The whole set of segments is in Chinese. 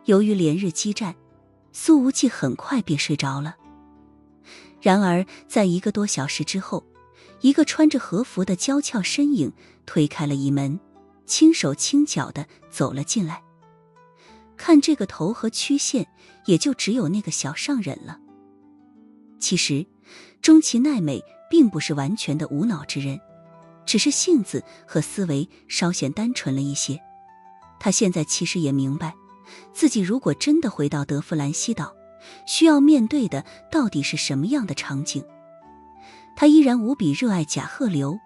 由于连日激战，苏无忌很快便睡着了。然而在1个多小时之后，一个穿着和服的娇俏身影推开了一门，轻手轻脚地走了进来。看这个头和曲线，也就只有那个小上人了。其实钟其奈美并不是完全的无脑之人，只是性子和思维稍显单纯了一些。他现在其实也明白，自己如果真的回到德芙兰西岛，需要面对的到底是什么样的场景。他依然无比热爱贾鹤流，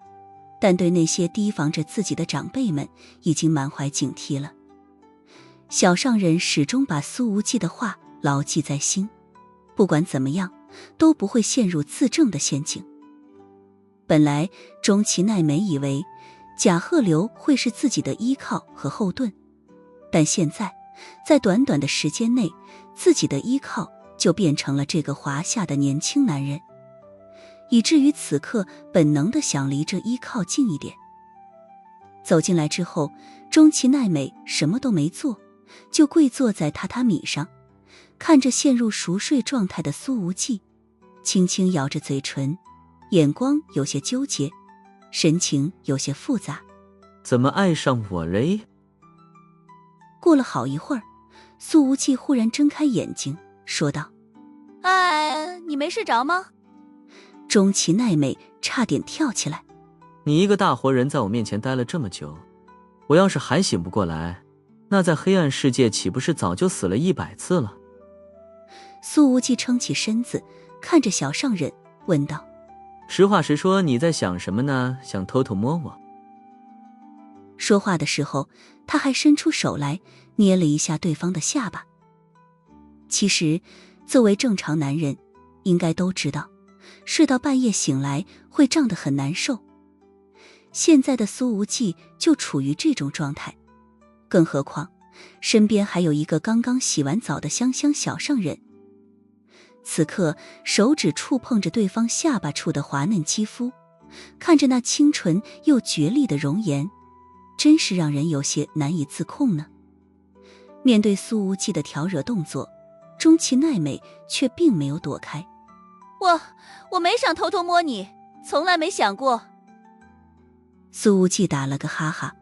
但对那些提防着自己的长辈们已经满怀警惕了。小上人始终把苏无忌的话牢记在心，不管怎么样都不会陷入自证的陷阱。本来钟其奈美以为贾鹤流会是自己的依靠和后盾，但现在在短短的时间内，自己的依靠就变成了这个华夏的年轻男人，以至于此刻本能地想离这依靠近一点。走进来之后，钟其奈美什么都没做，就跪坐在榻榻米上，看着陷入熟睡状态的苏无忌，轻轻咬着嘴唇，眼光有些纠结，神情有些复杂。怎么爱上我嘞？过了好一会儿，苏无忌忽然睁开眼睛说道：哎，你没睡着吗？钟其奈美差点跳起来。你一个大活人在我面前待了这么久，我要是还醒不过来，那在黑暗世界岂不是早就死了100次了？苏无忌撑起身子，看着小上人问道：实话实说，你在想什么呢？想偷偷摸我？说话的时候，他还伸出手来捏了一下对方的下巴。其实作为正常男人应该都知道，睡到半夜醒来会胀得很难受。现在的苏无忌就处于这种状态，更何况身边还有一个刚刚洗完澡的香香小上人。此刻手指触碰着对方下巴处的滑嫩肌肤，看着那清纯又绝丽的容颜，真是让人有些难以自控呢。面对苏无忌的挑惹动作，钟其奈美却并没有躲开。我没想偷偷摸你，从来没想过。苏无忌打了个哈哈。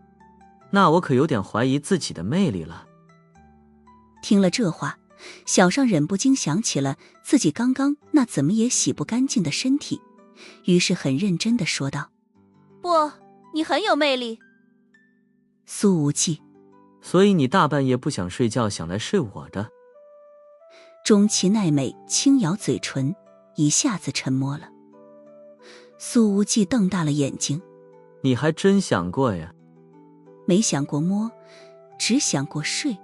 那我可有点怀疑自己的魅力了。听了这话，小上忍不禁想起了自己刚刚那怎么也洗不干净的身体，于是很认真地说道：不，你很有魅力。苏无忌：所以你大半夜不想睡觉，想来睡我的？钟其奈美轻咬嘴唇，一下子沉默了。苏无忌瞪大了眼睛：你还真想过呀？没想过摸，只想过睡。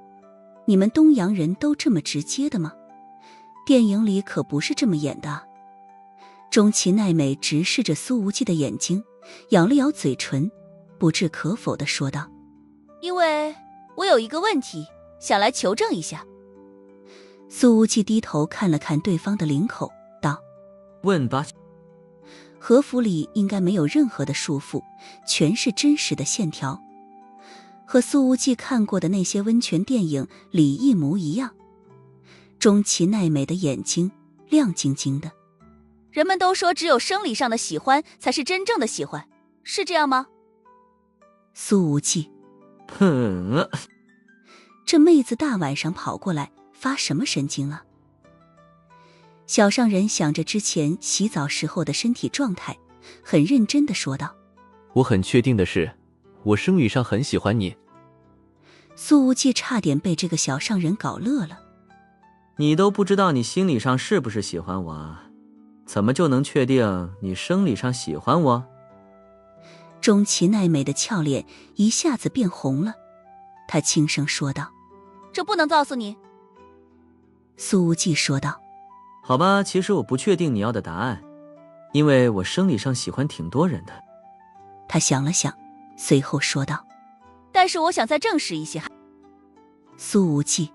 你们东洋人都这么直接的吗？电影里可不是这么演的啊。钟其奈美直视着苏无忌的眼睛，咬了咬嘴唇，不置可否地说道：因为我有一个问题，想来求证一下。苏无忌低头看了看对方的领口，道：问吧。和服里应该没有任何的束缚，全是真实的线条，和苏无忌看过的那些温泉电影里一模一样。钟其奈美的眼睛亮晶晶的。人们都说只有生理上的喜欢才是真正的喜欢，是这样吗？苏无忌：哼，这妹子大晚上跑过来发什么神经啊？小上人想着之前洗澡时候的身体状态，很认真地说道：我很确定的是，我生理上很喜欢你。苏无忌差点被这个小上人搞乐了。你都不知道你心理上是不是喜欢我，怎么就能确定你生理上喜欢我？钟其奈美的俏脸一下子变红了，她轻声说道：这不能告诉你。苏无忌说道：好吧，其实我不确定你要的答案，因为我生理上喜欢挺多人的。他想了想，随后说道：但是我想再证实一下。苏无忌：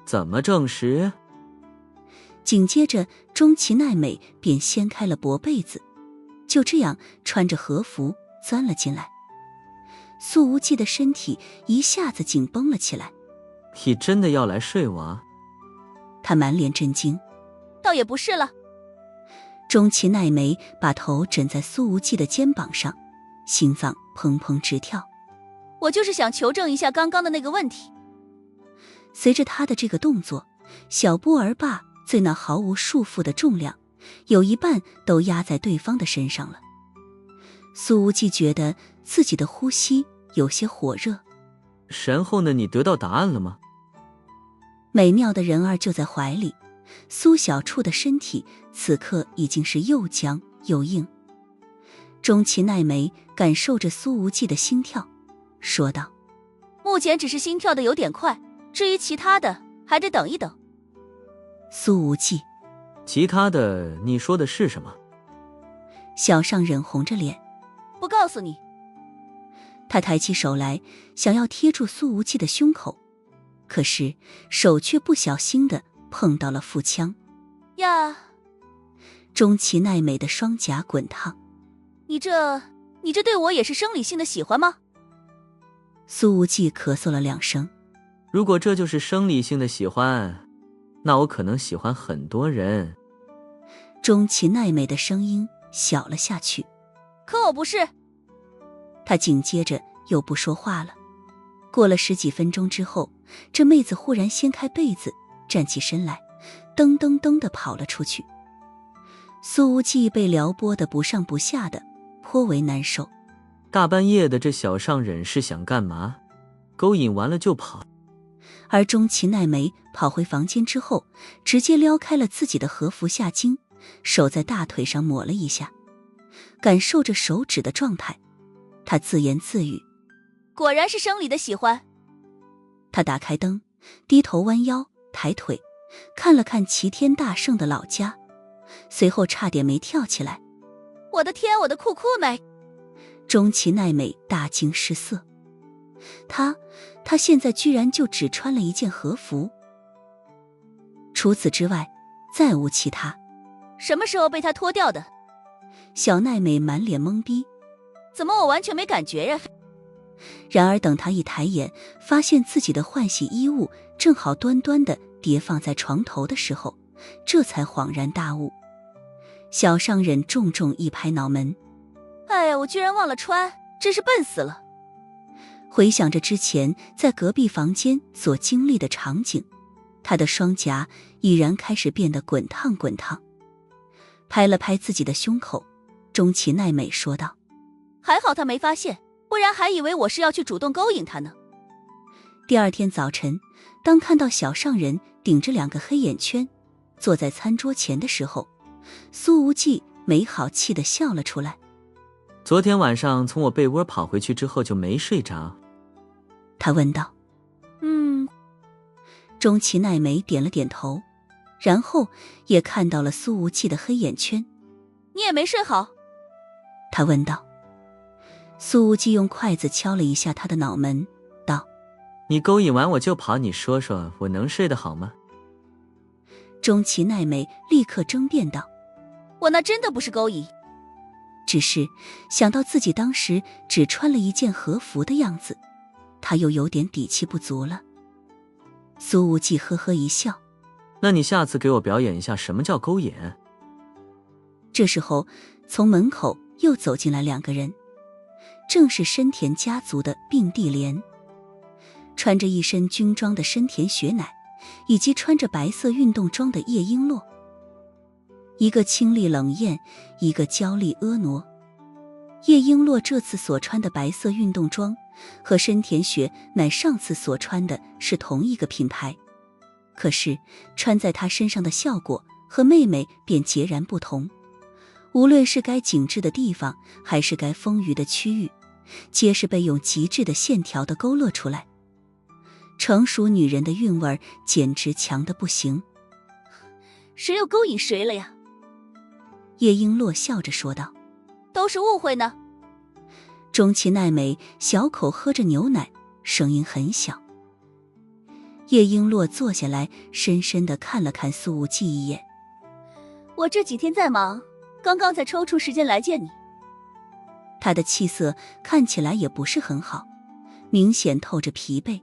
怎么证实？紧接着钟其奈美便掀开了薄被子，就这样穿着和服钻了进来。苏无忌的身体一下子紧绷了起来，你真的要来睡我啊？他满脸震惊。倒也不是了。钟琪奈美把头枕在苏无忌的肩膀上，心脏砰砰直跳。我就是想求证一下刚刚的那个问题。随着他的这个动作，小波儿把最那毫无束缚的重量，有一半都压在对方的身上了。苏无忌觉得自己的呼吸有些火热。然后呢，你得到答案了吗？美妙的人儿就在怀里，苏小处的身体此刻已经是又僵又硬。钟琪奈美感受着苏无忌的心跳，说道：目前只是心跳的有点快，至于其他的还得等一等。苏无忌，其他的你说的是什么？小上忍红着脸，不告诉你。他抬起手来，想要贴住苏无忌的胸口，可是手却不小心地碰到了腹腔。呀！钟琪奈美的双颊滚烫。你这对我也是生理性的喜欢吗？苏无忌咳嗽了2声。如果这就是生理性的喜欢，那我可能喜欢很多人。钟琪奈美的声音小了下去。可我不是。他紧接着又不说话了。过了10几分钟之后，这妹子忽然掀开被子，站起身来，噔噔噔地跑了出去。苏无忌被撩拨得不上不下的，颇为难受。大半夜的，这小上忍是想干嘛？勾引完了就跑。而钟琪奈美跑回房间之后，直接撩开了自己的和服下襟，手在大腿上抹了一下，感受着手指的状态，她自言自语：果然是生理的喜欢。她打开灯，低头弯腰抬腿，看了看齐天大圣的老家，随后差点没跳起来。我的天，我的裤裤没！钟琪奈美大惊失色，她现在居然就只穿了一件和服，除此之外再无其他。什么时候被他脱掉的？小奈美满脸懵逼，怎么我完全没感觉呀？然而等她一抬眼，发现自己的换洗衣物正好端端地叠放在床头的时候，这才恍然大悟。小上忍重重一拍脑门，哎呀，我居然忘了穿，真是笨死了。回想着之前在隔壁房间所经历的场景，他的双颊已然开始变得滚烫滚烫。拍了拍自己的胸口，钟琪奈美说道：还好他没发现，不然还以为我是要去主动勾引他呢。第二天早晨，当看到小上人顶着2个黑眼圈坐在餐桌前的时候，苏无忌没好气地笑了出来。昨天晚上从我被窝跑回去之后就没睡着。他问道。钟琪奈美点了点头，然后也看到了苏无忌的黑眼圈。你也没睡好？他问道。苏无忌用筷子敲了一下他的脑门，道：你勾引完我就跑，你说说我能睡得好吗？钟琪奈美立刻争辩道：我那真的不是勾引，只是想到自己当时只穿了一件和服的样子，他又有点底气不足了。苏无忌呵呵一笑：那你下次给我表演一下什么叫勾引。这时候从门口又走进来2个人，正是深田家族的并蒂莲。穿着一身军装的深田雪乃，以及穿着白色运动装的叶璎珞，一个清丽冷艳，一个娇丽婀娜。叶璎珞这次所穿的白色运动装和深田雪乃上次所穿的是同一个品牌，可是穿在她身上的效果和妹妹便截然不同。无论是该紧致的地方，还是该丰腴的区域，皆是被用极致的线条的勾勒出来。成熟女人的韵味简直强得不行。谁又勾引谁了呀？叶璎珞笑着说道。都是误会呢。钟琪奈美小口喝着牛奶，声音很小。叶璎珞坐下来，深深地看了看苏无忌一眼。我这几天在忙，刚刚才抽出时间来见你。她的气色看起来也不是很好，明显透着疲惫。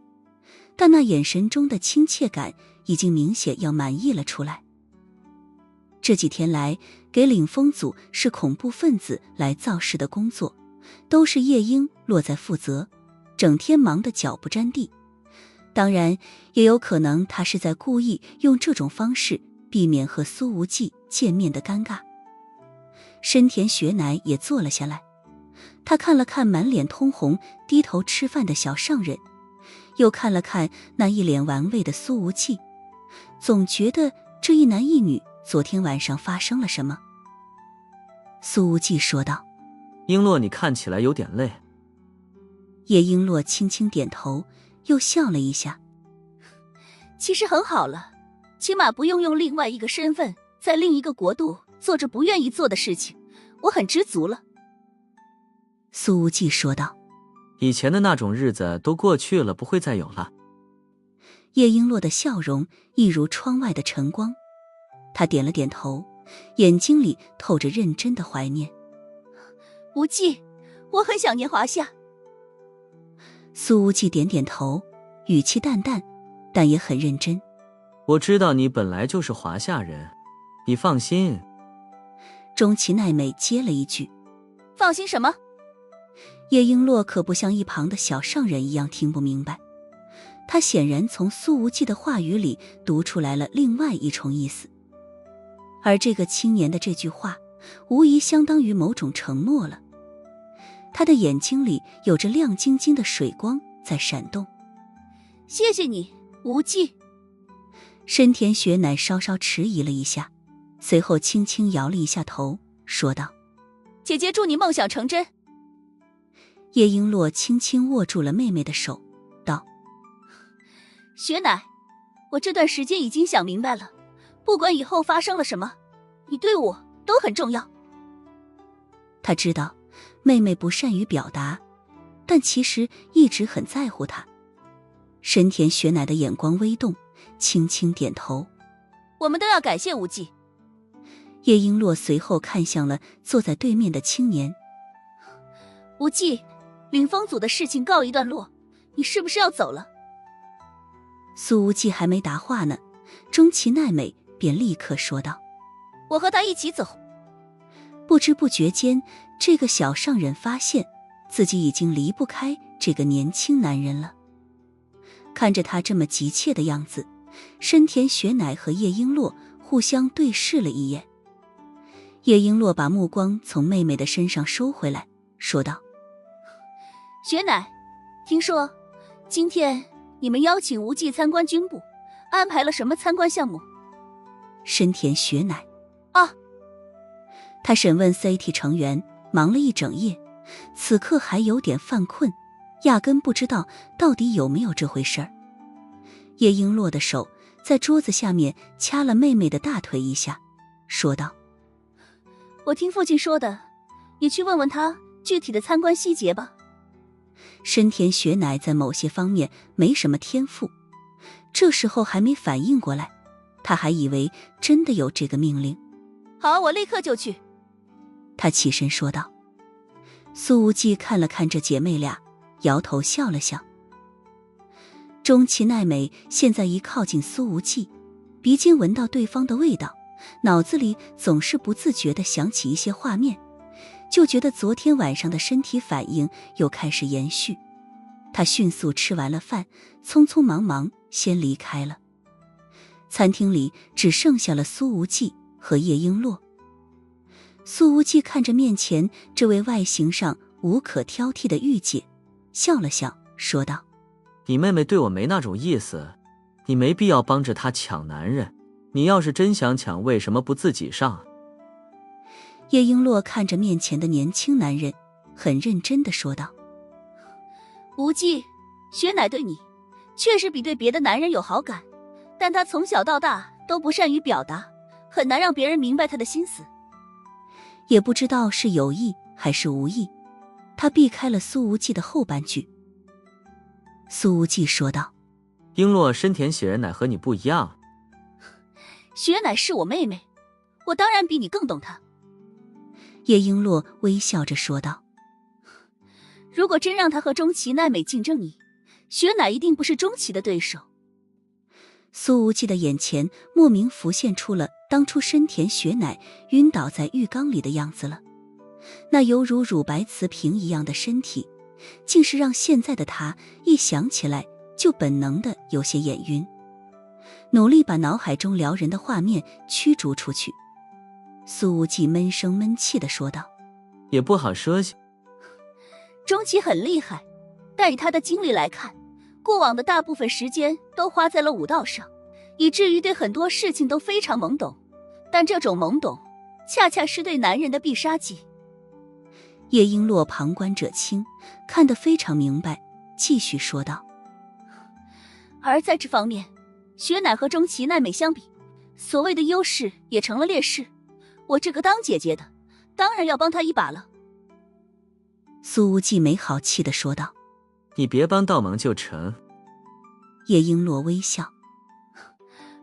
但那眼神中的亲切感已经明显要满意了出来。这几天来，给领风组是恐怖分子来造势的工作，都是叶璎珞在负责，整天忙得脚不沾地。当然，也有可能他是在故意用这种方式避免和苏无忌见面的尴尬。深田雪乃也坐了下来，他看了看满脸通红低头吃饭的小上人，又看了看那一脸玩味的苏无忌，总觉得这一男一女昨天晚上发生了什么。苏无忌说道：璎珞，你看起来有点累。叶璎珞轻轻点头，又笑了一下。其实很好了，起码不用另外一个身份在另一个国度做着不愿意做的事情，我很知足了。苏无忌说道：以前的那种日子都过去了，不会再有了。叶璎珞的笑容一如窗外的晨光，她点了点头，眼睛里透着认真的怀念。无忌，我很想念华夏。苏无忌点点头，语气淡淡，但也很认真。我知道你本来就是华夏人，你放心。中崎奈美接了一句。放心什么？叶璎珞可不像一旁的小上人一样听不明白，她显然从苏无忌的话语里读出来了另外一重意思。而这个青年的这句话，无疑相当于某种承诺了。他的眼睛里有着亮晶晶的水光在闪动。谢谢你，无忌。深田雪乃稍稍迟疑了一下，随后轻轻摇了一下头，说道：姐姐祝你梦想成真。叶璎珞轻轻握住了妹妹的手，道：雪乃，我这段时间已经想明白了，不管以后发生了什么，你对我都很重要。他知道妹妹不善于表达，但其实一直很在乎她。深田雪乃的眼光微动，轻轻点头。我们都要感谢无忌。叶璎珞随后看向了坐在对面的青年。无忌，领风组的事情告一段落，你是不是要走了？苏无忌还没答话呢，中崎奈美便立刻说道：我和他一起走。不知不觉间，这个小上人发现自己已经离不开这个年轻男人了。看着他这么急切的样子，深田雪乃和叶璎珞互相对视了一眼。叶璎珞把目光从妹妹的身上收回来，说道：雪乃，听说今天你们邀请无忌参观军部，安排了什么参观项目？深田雪乃啊，他审问 CT 成员，忙了一整夜，此刻还有点犯困，压根不知道到底有没有这回事儿。叶璎珞的手在桌子下面掐了妹妹的大腿一下，说道：我听父亲说的，你去问问他具体的参观细节吧。深田雪乃在某些方面没什么天赋，这时候还没反应过来，他还以为真的有这个命令。好，我立刻就去。他起身说道。苏无忌看了看这姐妹俩，摇头笑了笑。中崎奈美现在一靠近苏无忌，鼻尖闻到对方的味道，脑子里总是不自觉地想起一些画面，就觉得昨天晚上的身体反应又开始延续。他迅速吃完了饭，匆匆忙忙先离开了。餐厅里只剩下了苏无忌和叶璎珞。苏无忌看着面前这位外形上无可挑剔的御姐，笑了笑，说道：你妹妹对我没那种意思，你没必要帮着她抢男人，你要是真想抢，为什么不自己上？叶璎珞看着面前的年轻男人，很认真地说道：无忌，雪乃对你确实比对别的男人有好感，但他从小到大都不善于表达，很难让别人明白他的心思。也不知道是有意还是无意，他避开了苏无忌的后半句。苏无忌说道：璎珞，深田雪乃和你不一样。雪乃是我妹妹，我当然比你更懂她。叶璎珞微笑着说道：如果真让她和中崎奈美竞争你，雪乃一定不是钟琪的对手。苏无忌的眼前莫名浮现出了当初深田雪乃晕倒在浴缸里的样子了，那犹如乳白瓷瓶一样的身体，竟是让现在的他一想起来就本能的有些眼晕，努力把脑海中撩人的画面驱逐出去。苏无忌闷声闷气地说道：也不好说些。钟琪很厉害，但以他的经历来看，过往的大部分时间都花在了武道上，以至于对很多事情都非常懵懂，但这种懵懂恰恰是对男人的必杀技。叶璎珞旁观者清，看得非常明白，继续说道：而在这方面，雪乃和钟琪奈美相比，所谓的优势也成了劣势。我这个当姐姐的，当然要帮他一把了。苏无忌没好气地说道：你别帮倒忙就成。叶璎珞微笑：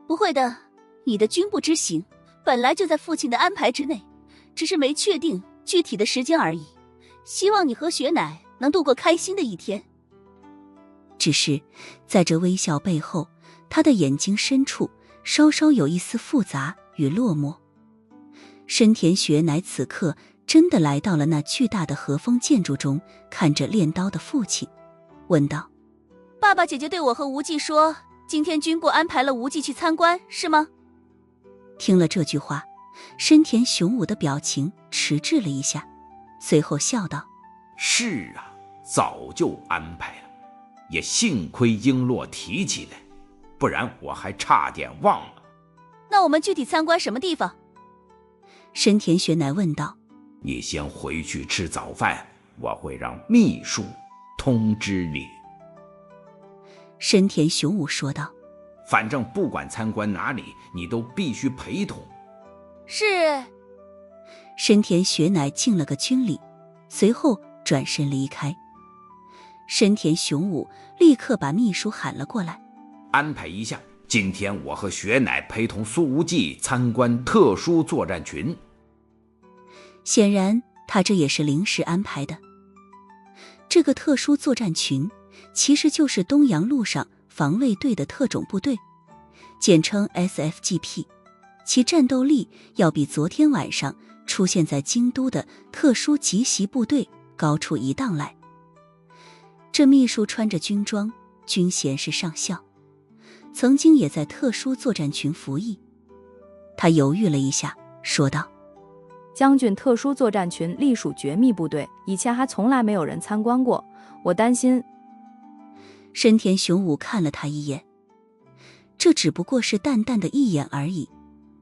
不会的，你的军部之行本来就在父亲的安排之内，只是没确定具体的时间而已。希望你和雪乃能度过开心的一天。只是在这微笑背后，他的眼睛深处稍稍有一丝复杂与落寞。深田雪乃此刻真的来到了那巨大的和风建筑中，看着练刀的父亲，问道：爸爸姐姐对我和无忌说，今天军部安排了无忌去参观，是吗？听了这句话，深田雄武的表情迟滞了一下，随后笑道：是啊，早就安排了，也幸亏璎珞提起来，不然我还差点忘了。那我们具体参观什么地方？深田雪乃问道：你先回去吃早饭，我会让秘书通知你。深田雄武说道：反正不管参观哪里，你都必须陪同。是。深田雪乃敬了个军礼，随后转身离开。深田雄武立刻把秘书喊了过来：安排一下，今天我和雪乃陪同苏无忌参观特殊作战群。显然他这也是临时安排的。这个特殊作战群其实就是东洋路上防卫队的特种部队，简称 SFGP， 其战斗力要比昨天晚上出现在京都的特殊集袭部队高出一档来。这秘书穿着军装，军衔是上校，曾经也在特殊作战群服役。他犹豫了一下，说道：将军，特殊作战群隶属绝密部队，以前还从来没有人参观过，我担心。深田雄武看了他一眼，这只不过是淡淡的一眼而已，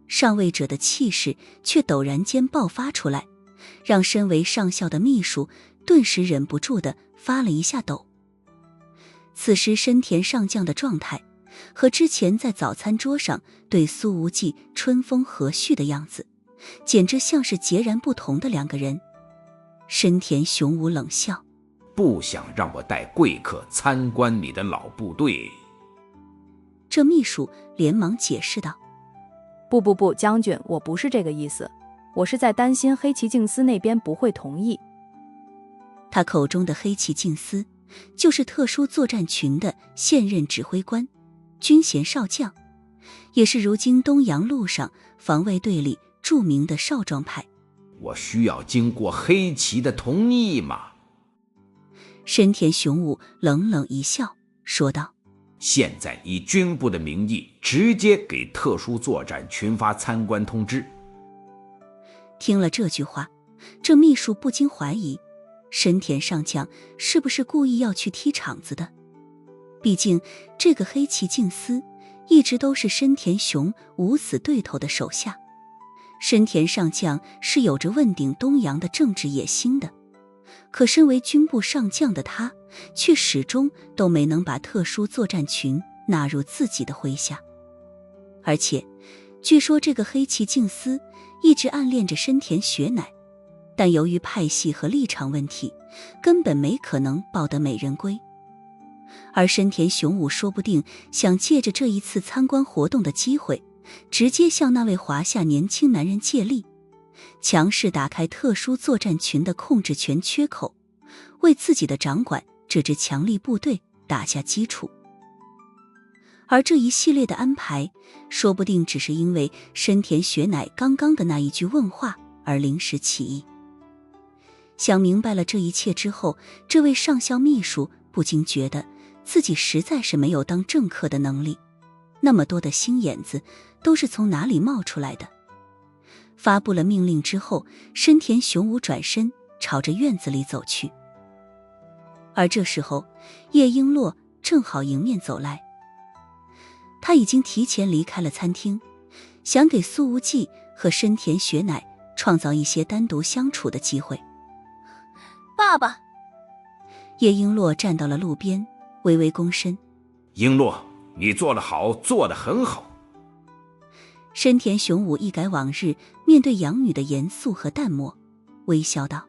上位者的气势却陡然间爆发出来，让身为上校的秘书顿时忍不住地发了一下抖。此时深田上将的状态和之前在早餐桌上对苏无忌春风和煦的样子，简直像是截然不同的两个人。深田雄武冷笑：不想让我带贵客参观你的老部队。这秘书连忙解释道：不，将军，我不是这个意思，我是在担心黑崎敬司那边不会同意。他口中的黑崎敬司就是特殊作战群的现任指挥官，军衔少将，也是如今东洋路上防卫队里著名的少壮派。我需要经过黑崎的同意吗？深田雄武冷冷一笑，说道：现在以军部的名义直接给特殊作战群发参观通知。听了这句话，这秘书不禁怀疑深田上将是不是故意要去踢场子的。毕竟这个黑崎敬司一直都是深田雄无死对头的手下，深田上将是有着问鼎东洋的政治野心的，可身为军部上将的他却始终都没能把特殊作战群纳入自己的麾下。而且据说这个黑崎敬司一直暗恋着深田雪乃，但由于派系和立场问题，根本没可能抱得美人归。而深田雄武说不定想借着这一次参观活动的机会，直接向那位华夏年轻男人借力，强势打开特殊作战群的控制权缺口，为自己的掌管这支强力部队打下基础。而这一系列的安排，说不定只是因为深田雪乃刚刚的那一句问话而临时起意。想明白了这一切之后，这位上校秘书不禁觉得自己实在是没有当政客的能力，那么多的心眼子都是从哪里冒出来的？发布了命令之后，深田雄武转身朝着院子里走去。而这时候，叶璎珞正好迎面走来。他已经提前离开了餐厅，想给苏无忌和深田雪乃创造一些单独相处的机会。爸爸，叶璎珞站到了路边，微微躬身。璎珞，你做得好，做得很好。深田雄武一改往日面对养女的严肃和淡漠，微笑道：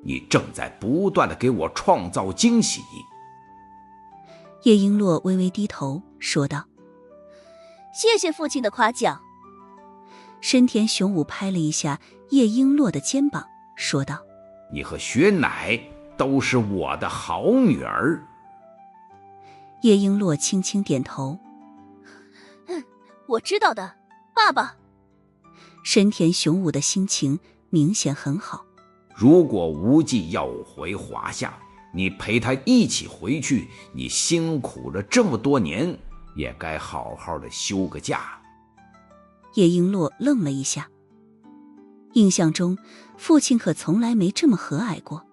你正在不断地给我创造惊喜。叶璎珞微微低头说道：谢谢父亲的夸奖。深田雄武拍了一下叶璎珞的肩膀，说道：你和雪乃都是我的好女儿。叶璎珞轻轻点头：我知道的，爸爸。深田雄武的心情明显很好。如果无忌要回华夏，你陪他一起回去，你辛苦了这么多年，也该好好的休个假。叶璎珞愣了一下，印象中父亲可从来没这么和蔼过，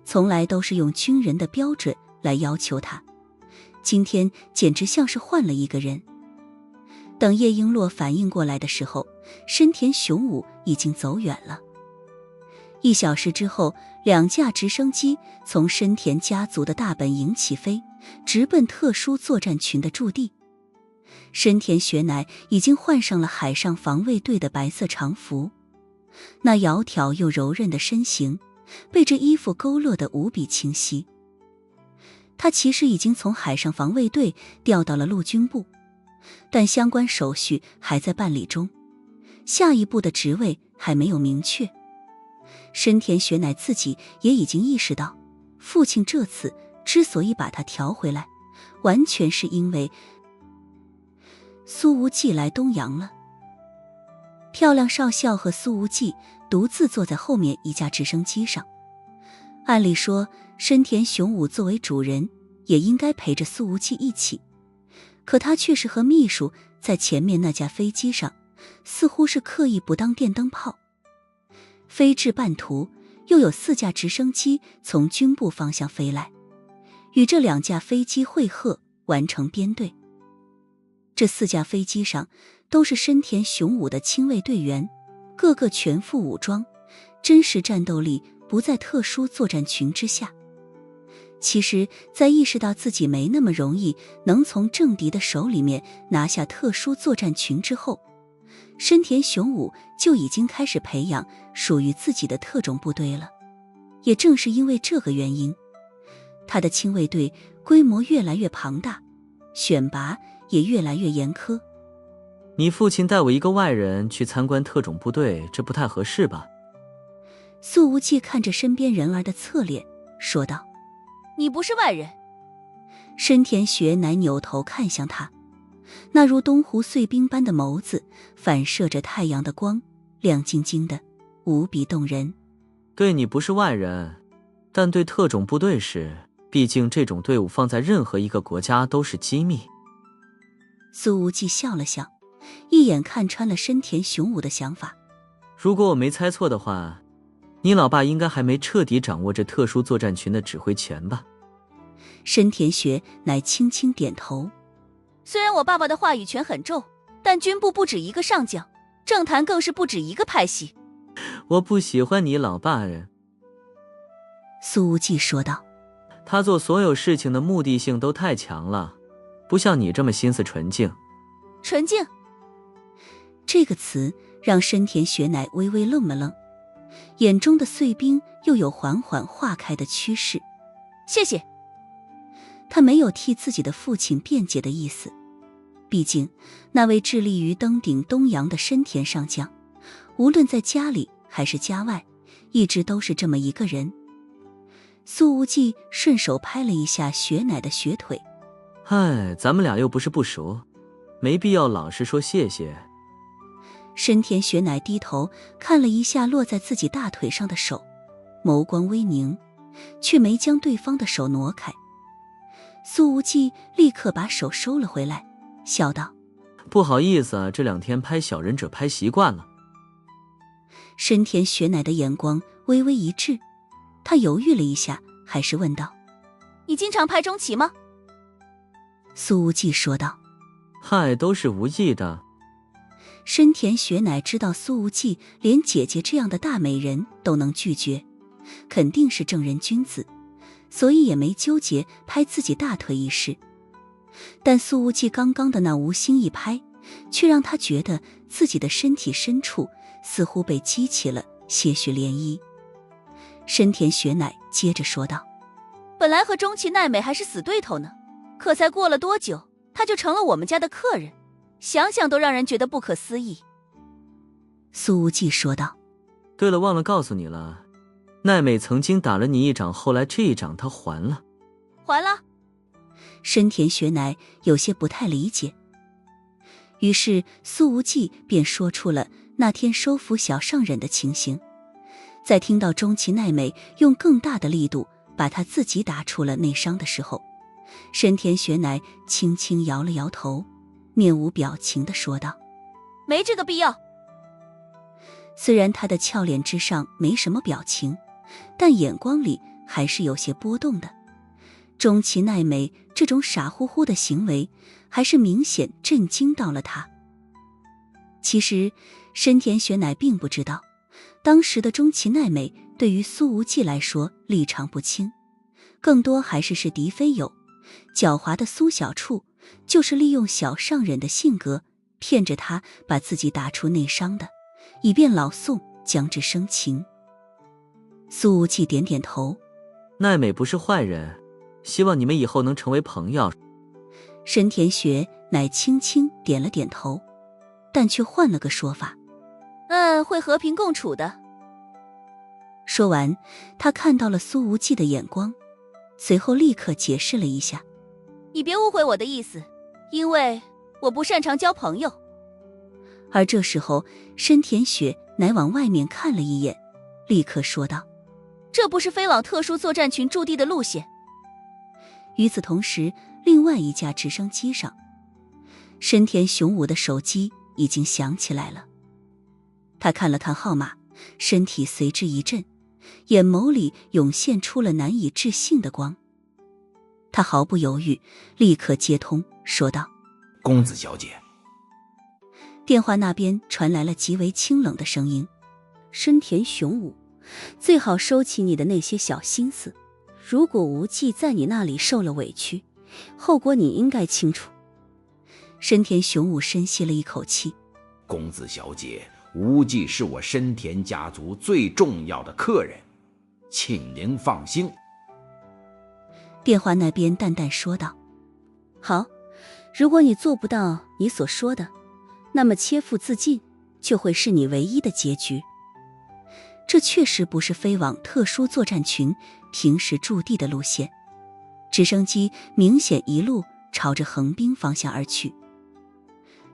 从来都是用军人的标准来要求他，今天简直像是换了一个人。等叶璎珞反应过来的时候，深田雄武已经走远了。1小时之后，2架直升机从深田家族的大本营起飞，直奔特殊作战群的驻地。深田雪乃已经换上了海上防卫队的白色长服，那窈窕又柔韧的身形被这衣服勾勒得无比清晰。他其实已经从海上防卫队调到了陆军部，但相关手续还在办理中，下一步的职位还没有明确。深田雪乃自己也已经意识到，父亲这次之所以把他调回来，完全是因为苏无忌来东洋了。漂亮少校和苏无忌独自坐在后面一架直升机上，按理说深田雄武作为主人也应该陪着苏无忌一起，可他却是和秘书在前面那架飞机上，似乎是刻意不当电灯泡。飞至半途，又有4架直升机从军部方向飞来，与这2架飞机会合，完成编队。这4架飞机上都是深田雄武的亲卫队员，个个全副武装，真实战斗力不在特殊作战群之下。其实在意识到自己没那么容易能从政敌的手里面拿下特殊作战群之后，深田雄武就已经开始培养属于自己的特种部队了。也正是因为这个原因，他的亲卫队规模越来越庞大，选拔也越来越严苛。你父亲带我一个外人去参观特种部队，这不太合适吧？苏无忌看着身边人儿的侧脸说道：你不是外人。深田雪乃扭头看向他，那如东湖碎冰般的眸子反射着太阳的光，亮晶晶的，无比动人。对你不是外人，但对特种部队是，毕竟这种队伍放在任何一个国家都是机密。苏无忌笑了笑，一眼看穿了深田雄武的想法。如果我没猜错的话，你老爸应该还没彻底掌握这特殊作战群的指挥权吧？深田雪乃轻轻点头。虽然我爸爸的话语权很重，但军部不止一个上将，政坛更是不止一个派系。我不喜欢你老爸人，苏无忌说道。他做所有事情的目的性都太强了，不像你这么心思纯净。纯净这个词让深田雪乃微微愣了愣，眼中的碎冰又有缓缓化开的趋势。谢谢。他没有替自己的父亲辩解的意思，毕竟那位致力于登顶东洋的深田上将，无论在家里还是家外，一直都是这么一个人。苏无忌顺手拍了一下雪乃的雪腿，嗨，咱们俩又不是不熟，没必要老是说谢谢。深田雪乃低头看了一下落在自己大腿上的手，眸光微凝，却没将对方的手挪开。苏无忌立刻把手收了回来，笑道：不好意思啊，这2天拍小忍者拍习惯了。深田雪乃的眼光微微一滞，他犹豫了一下，还是问道：你经常拍中崎吗？苏无忌说道：嗨，都是无意的。深田雪乃知道苏无忌连姐姐这样的大美人都能拒绝，肯定是正人君子，所以也没纠结拍自己大腿一事。但苏无忌刚刚的那无心一拍，却让他觉得自己的身体深处似乎被激起了些许涟漪。深田雪乃接着说道：本来和中崎奈美还是死对头呢，可才过了多久，他就成了我们家的客人，想想都让人觉得不可思议。苏无忌说道：对了，忘了告诉你了，奈美曾经打了你一掌，后来这一掌她还了。还了？深田雪乃有些不太理解，于是苏无忌便说出了那天收服小上忍的情形。在听到中崎奈美用更大的力度把他自己打出了内伤的时候，深田雪乃轻轻摇了摇头，面无表情地说道：没这个必要。虽然他的俏脸之上没什么表情，但眼光里还是有些波动的。中崎奈美这种傻乎乎的行为，还是明显震惊到了他。其实深田雪乃并不知道，当时的中崎奈美对于苏无忌来说立场不清，更多还是敌非友。狡猾的苏小处就是利用小上忍的性格，骗着他把自己打出内伤的，以便老宋将之生擒。苏无忌点点头：奈美不是坏人，希望你们以后能成为朋友。深田雪乃轻轻点了点头，但却换了个说法：会和平共处的。说完，他看到了苏无忌的眼光，随后立刻解释了一下：你别误会我的意思，因为我不擅长交朋友。而这时候深田雪乃往外面看了一眼，立刻说道：这不是飞往特殊作战群驻地的路线。与此同时，另外一架直升机上，深田雄武的手机已经响起来了。他看了看号码，身体随之一震，眼眸里涌现出了难以置信的光。他毫不犹豫，立刻接通，说道：公子小姐。电话那边传来了极为清冷的声音：深田雄武，最好收起你的那些小心思，如果无忌在你那里受了委屈，后果你应该清楚。深田雄武深吸了一口气：公子小姐，无忌是我深田家族最重要的客人，请您放心。电话那边淡淡说道：好，如果你做不到你所说的，那么切腹自尽就会是你唯一的结局。这确实不是飞往特殊作战群平时驻地的路线，直升机明显一路朝着横滨方向而去。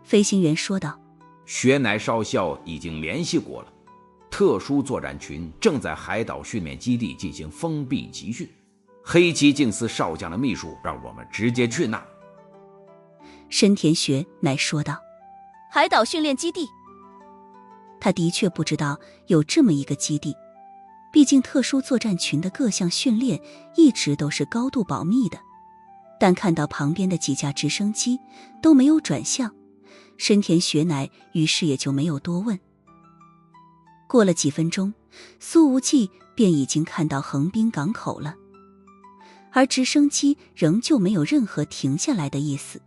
飞行员说道：雪乃少校已经联系过了，特殊作战群正在海岛训练基地进行封闭集训，黑崎敬司少将的秘书让我们直接去那。深田雪乃说道：海岛训练基地？他的确不知道有这么一个基地，毕竟特殊作战群的各项训练一直都是高度保密的。但看到旁边的几架直升机都没有转向，深田雪乃于是也就没有多问。过了几分钟，苏无忌便已经看到横滨港口了，而直升机仍旧没有任何停下来的意思，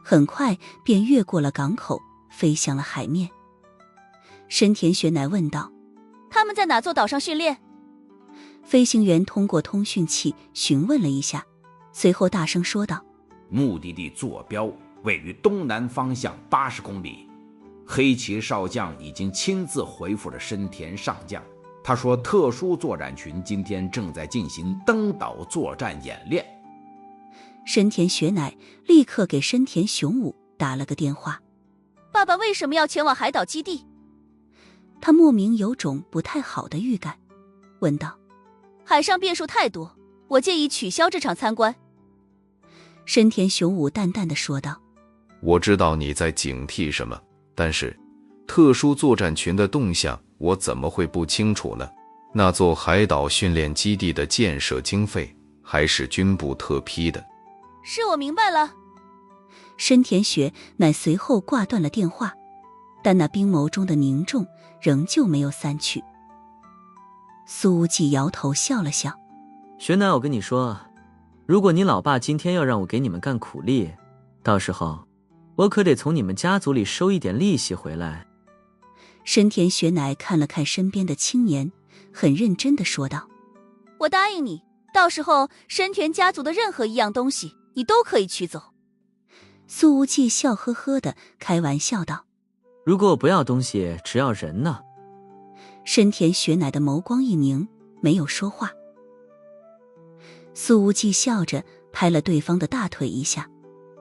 很快便越过了港口，飞向了海面。深田雪乃问道：他们在哪座岛上训练？飞行员通过通讯器询问了一下，随后大声说道：目的地坐标位于东南方向80公里。黑崎少将已经亲自回复了深田上将，他说特殊作战群今天正在进行登岛作战演练。深田雪乃立刻给深田雄武打了个电话。爸爸为什么要前往海岛基地？他莫名有种不太好的预感，问道。海上变数太多，我建议取消这场参观。深田雄武淡淡的说道。我知道你在警惕什么，但是特殊作战群的动向我怎么会不清楚呢？那座海岛训练基地的建设经费还是军部特批的。是，我明白了。深田雪乃随后挂断了电话，但那冰眸中的凝重仍旧没有散去。苏无忌摇头笑了笑。雪乃，我跟你说，如果你老爸今天要让我给你们干苦力，到时候我可得从你们家族里收一点利息回来。深田雪乃看了看身边的青年，很认真地说道。我答应你，到时候深田家族的任何一样东西你都可以取走。苏无忌笑呵呵地开玩笑道。如果我不要东西，只要人呢？深田雪乃的眸光一凝，没有说话。苏无忌笑着拍了对方的大腿一下。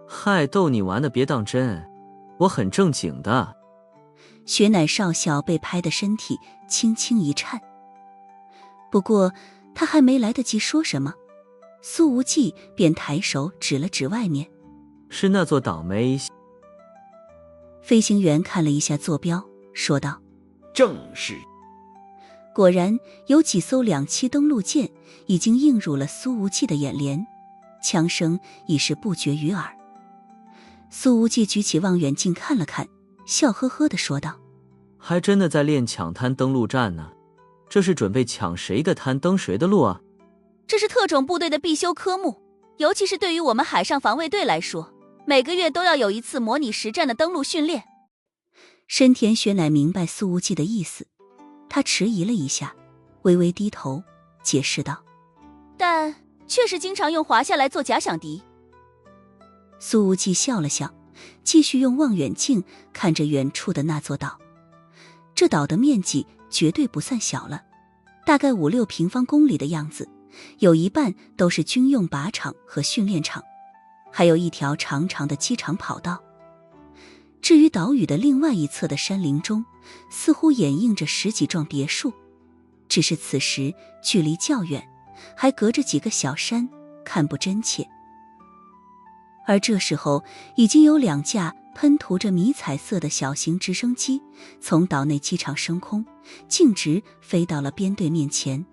嗨，逗你玩的别当真，我很正经的。雪乃少校被拍的身体轻轻一颤，不过他还没来得及说什么，苏无忌便抬手指了指外面。是那座岛没？飞行员看了一下坐标，说道。正是。果然有几艘2栖登陆舰已经映入了苏无忌的眼帘，枪声已是不绝于耳。苏无忌举起望远镜看了看，笑呵呵地说道。还真的在练抢滩登陆战呢，这是准备抢谁的滩登谁的陆啊？这是特种部队的必修科目，尤其是对于我们海上防卫队来说，每个月都要有一次模拟实战的登陆训练。深田雪乃明白苏无忌的意思，他迟疑了一下，微微低头解释道。但确实经常用华夏来做假想敌。苏无忌笑了笑，继续用望远镜看着远处的那座岛。这岛的面积绝对不算小了，大概5-6平方公里的样子，有一半都是军用靶场和训练场，还有一条长长的机场跑道。至于岛屿的另外一侧的山林中，似乎掩映着10几幢别墅，只是此时距离较远，还隔着几个小山，看不真切。而这时候，已经有2架喷涂着迷彩色的小型直升机从岛内机场升空，径直飞到了编队面前。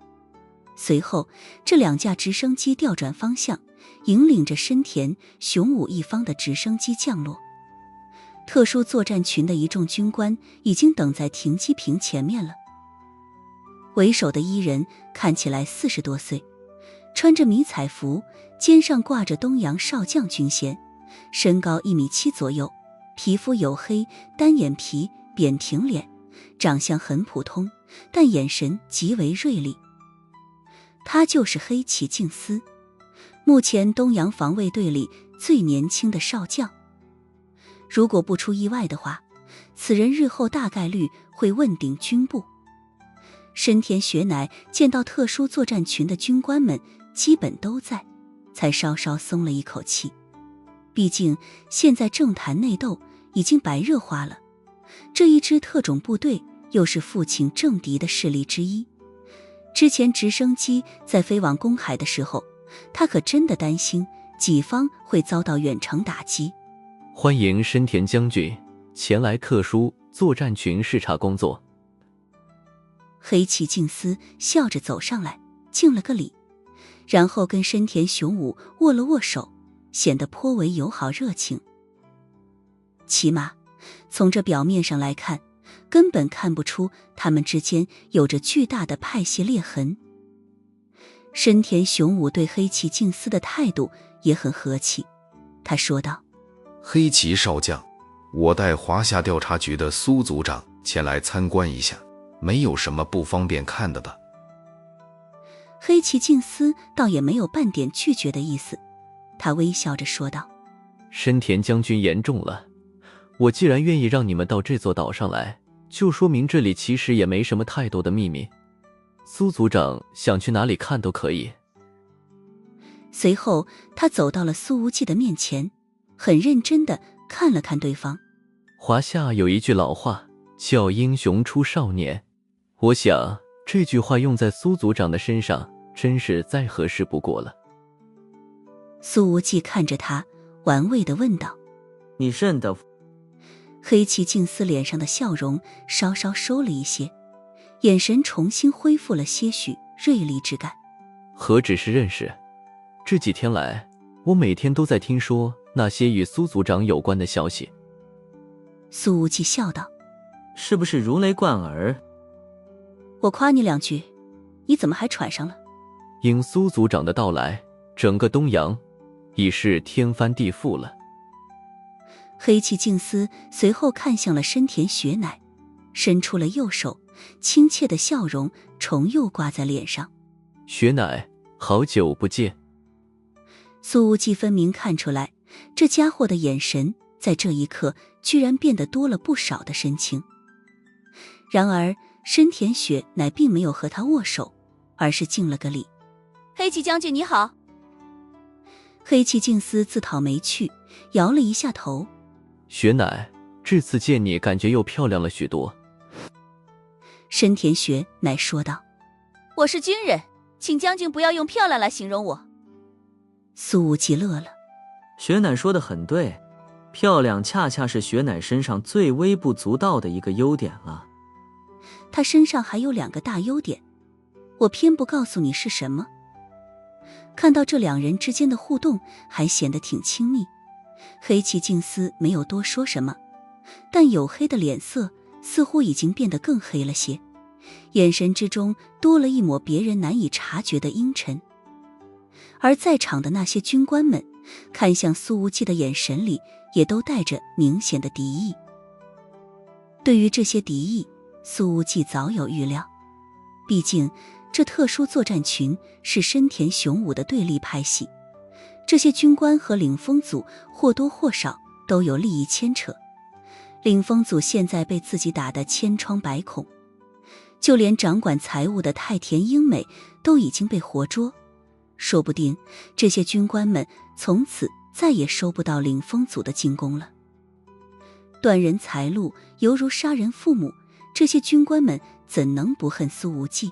随后，这2架直升机调转方向，引领着深田雄武一方的直升机降落。特殊作战群的一众军官已经等在停机坪前面了。为首的一人看起来40多岁，穿着迷彩服，肩上挂着东洋少将军衔，身高1.7米左右，皮肤黝黑，单眼皮，扁平脸，长相很普通，但眼神极为锐利。他就是黑崎敬司，目前东洋防卫队里最年轻的少将。如果不出意外的话，此人日后大概率会问鼎军部。深田雪乃见到特殊作战群的军官们基本都在，才稍稍松了一口气。毕竟现在政坛内斗已经白热化了，这一支特种部队又是父亲政敌的势力之一。之前直升机在飞往公海的时候，他可真的担心己方会遭到远程打击。欢迎深田将军前来特殊作战群视察工作。黑崎敬司笑着走上来，敬了个礼，然后跟深田雄武握了握手，显得颇为友好热情。起码从这表面上来看，根本看不出他们之间有着巨大的派系裂痕。深田雄武对黑崎敬司的态度也很和气，他说道：黑崎少将，我带华夏调查局的苏组长前来参观一下，没有什么不方便看的吧？黑崎敬司倒也没有半点拒绝的意思，他微笑着说道：深田将军言重了，我既然愿意让你们到这座岛上来，就说明这里其实也没什么太多的秘密。苏组长想去哪里看都可以。随后他走到了苏无忌的面前，很认真地看了看对方。华夏有一句老话叫英雄出少年，我想这句话用在苏族长的身上真是再合适不过了。苏无忌看着他，玩味地问道：你认得？黑崎静司脸上的笑容稍稍收了一些，眼神重新恢复了些许锐利之感。何止是认识，这几天来我每天都在听说那些与苏族长有关的消息。苏无忌笑道：是不是如雷贯耳？我夸你两句，你怎么还喘上了？因苏族长的到来，整个东洋已是天翻地覆了。黑崎静司随后看向了深田雪乃，伸出了右手，亲切的笑容重又挂在脸上。雪乃，好久不见。苏无忌分明看出来，这家伙的眼神在这一刻居然变得多了不少的深情。然而深田雪乃并没有和他握手，而是敬了个礼。黑崎将军你好。黑崎静司自讨没趣，摇了一下头。雪乃，这次见你感觉又漂亮了许多。深田雪乃说道：我是军人，请将军不要用漂亮来形容我。苏无忌乐了。雪乃说得很对，漂亮恰恰是雪乃身上最微不足道的一个优点了。他身上还有2个大优点，我偏不告诉你是什么。看到这两人之间的互动还显得挺亲密，黑崎静司没有多说什么，但黝黑的脸色似乎已经变得更黑了些，眼神之中多了一抹别人难以察觉的阴沉。而在场的那些军官们看向苏无忌的眼神里也都带着明显的敌意。对于这些敌意，苏无忌早有预料，毕竟这特殊作战群是深田雄武的对立派系，这些军官和领风组或多或少都有利益牵扯。领风组现在被自己打得千疮百孔，就连掌管财务的太田英美都已经被活捉，说不定这些军官们从此再也收不到领风组的进攻了。断人财路犹如杀人父母，这些军官们怎能不恨苏无忌？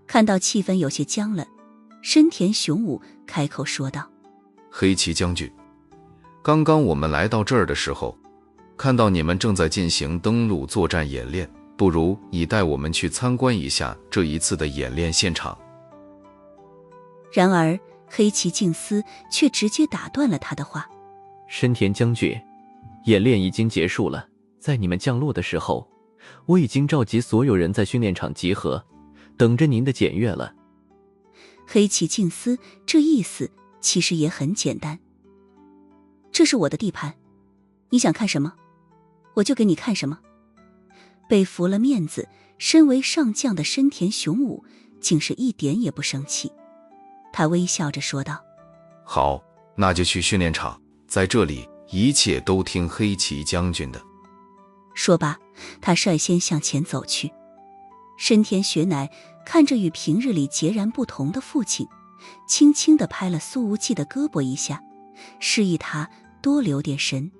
看到气氛有些僵了，深田雄武开口说道：黑崎将军，刚刚我们来到这儿的时候，看到你们正在进行登陆作战演练，不如你带我们去参观一下这一次的演练现场。然而黑崎静司却直接打断了他的话：深田将军，演练已经结束了，在你们降落的时候，我已经召集所有人在训练场集合，等着您的检阅了。黑崎静司这意思其实也很简单，这是我的地盘，你想看什么我就给你看什么。被服了面子，身为上将的深田雄武竟是一点也不生气，他微笑着说道：好，那就去训练场，在这里一切都听黑崎将军的。说罢，他率先向前走去。深田雪乃看着与平日里截然不同的父亲，轻轻地拍了苏无忌的胳膊一下，示意他多留点神。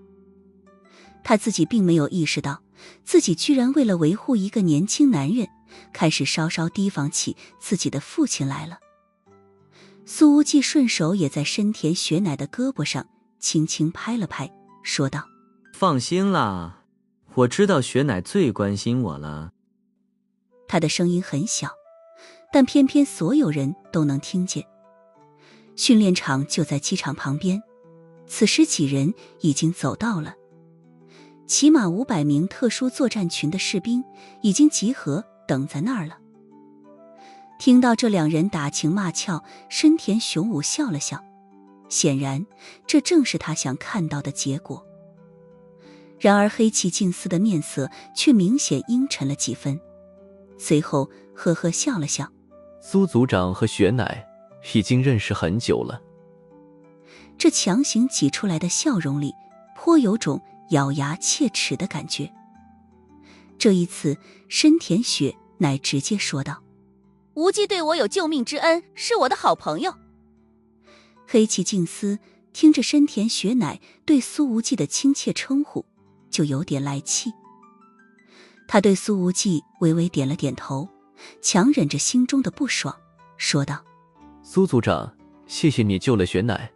他自己并没有意识到，自己居然为了维护一个年轻男人，开始稍稍提防起自己的父亲来了。苏无忌顺手也在深田雪乃的胳膊上轻轻拍了拍，说道：放心啦，我知道雪乃最关心我了。他的声音很小，但偏偏所有人都能听见。训练场就在机场旁边，此时几人已经走到了，起码500名特殊作战群的士兵已经集合等在那儿了。听到这两人打情骂俏，深田雄武笑了笑，显然这正是他想看到的结果。然而黑崎静司的面色却明显阴沉了几分，随后呵呵笑了笑：苏组长和雪乃已经认识很久了。这强行挤出来的笑容里颇有种咬牙切齿的感觉。这一次深田雪乃直接说道：无忌对我有救命之恩，是我的好朋友。黑崎静司听着深田雪乃对苏无忌的亲切称呼，就有点来气。他对苏无忌微微点了点头，强忍着心中的不爽，说道：苏组长，谢谢你救了雪乃。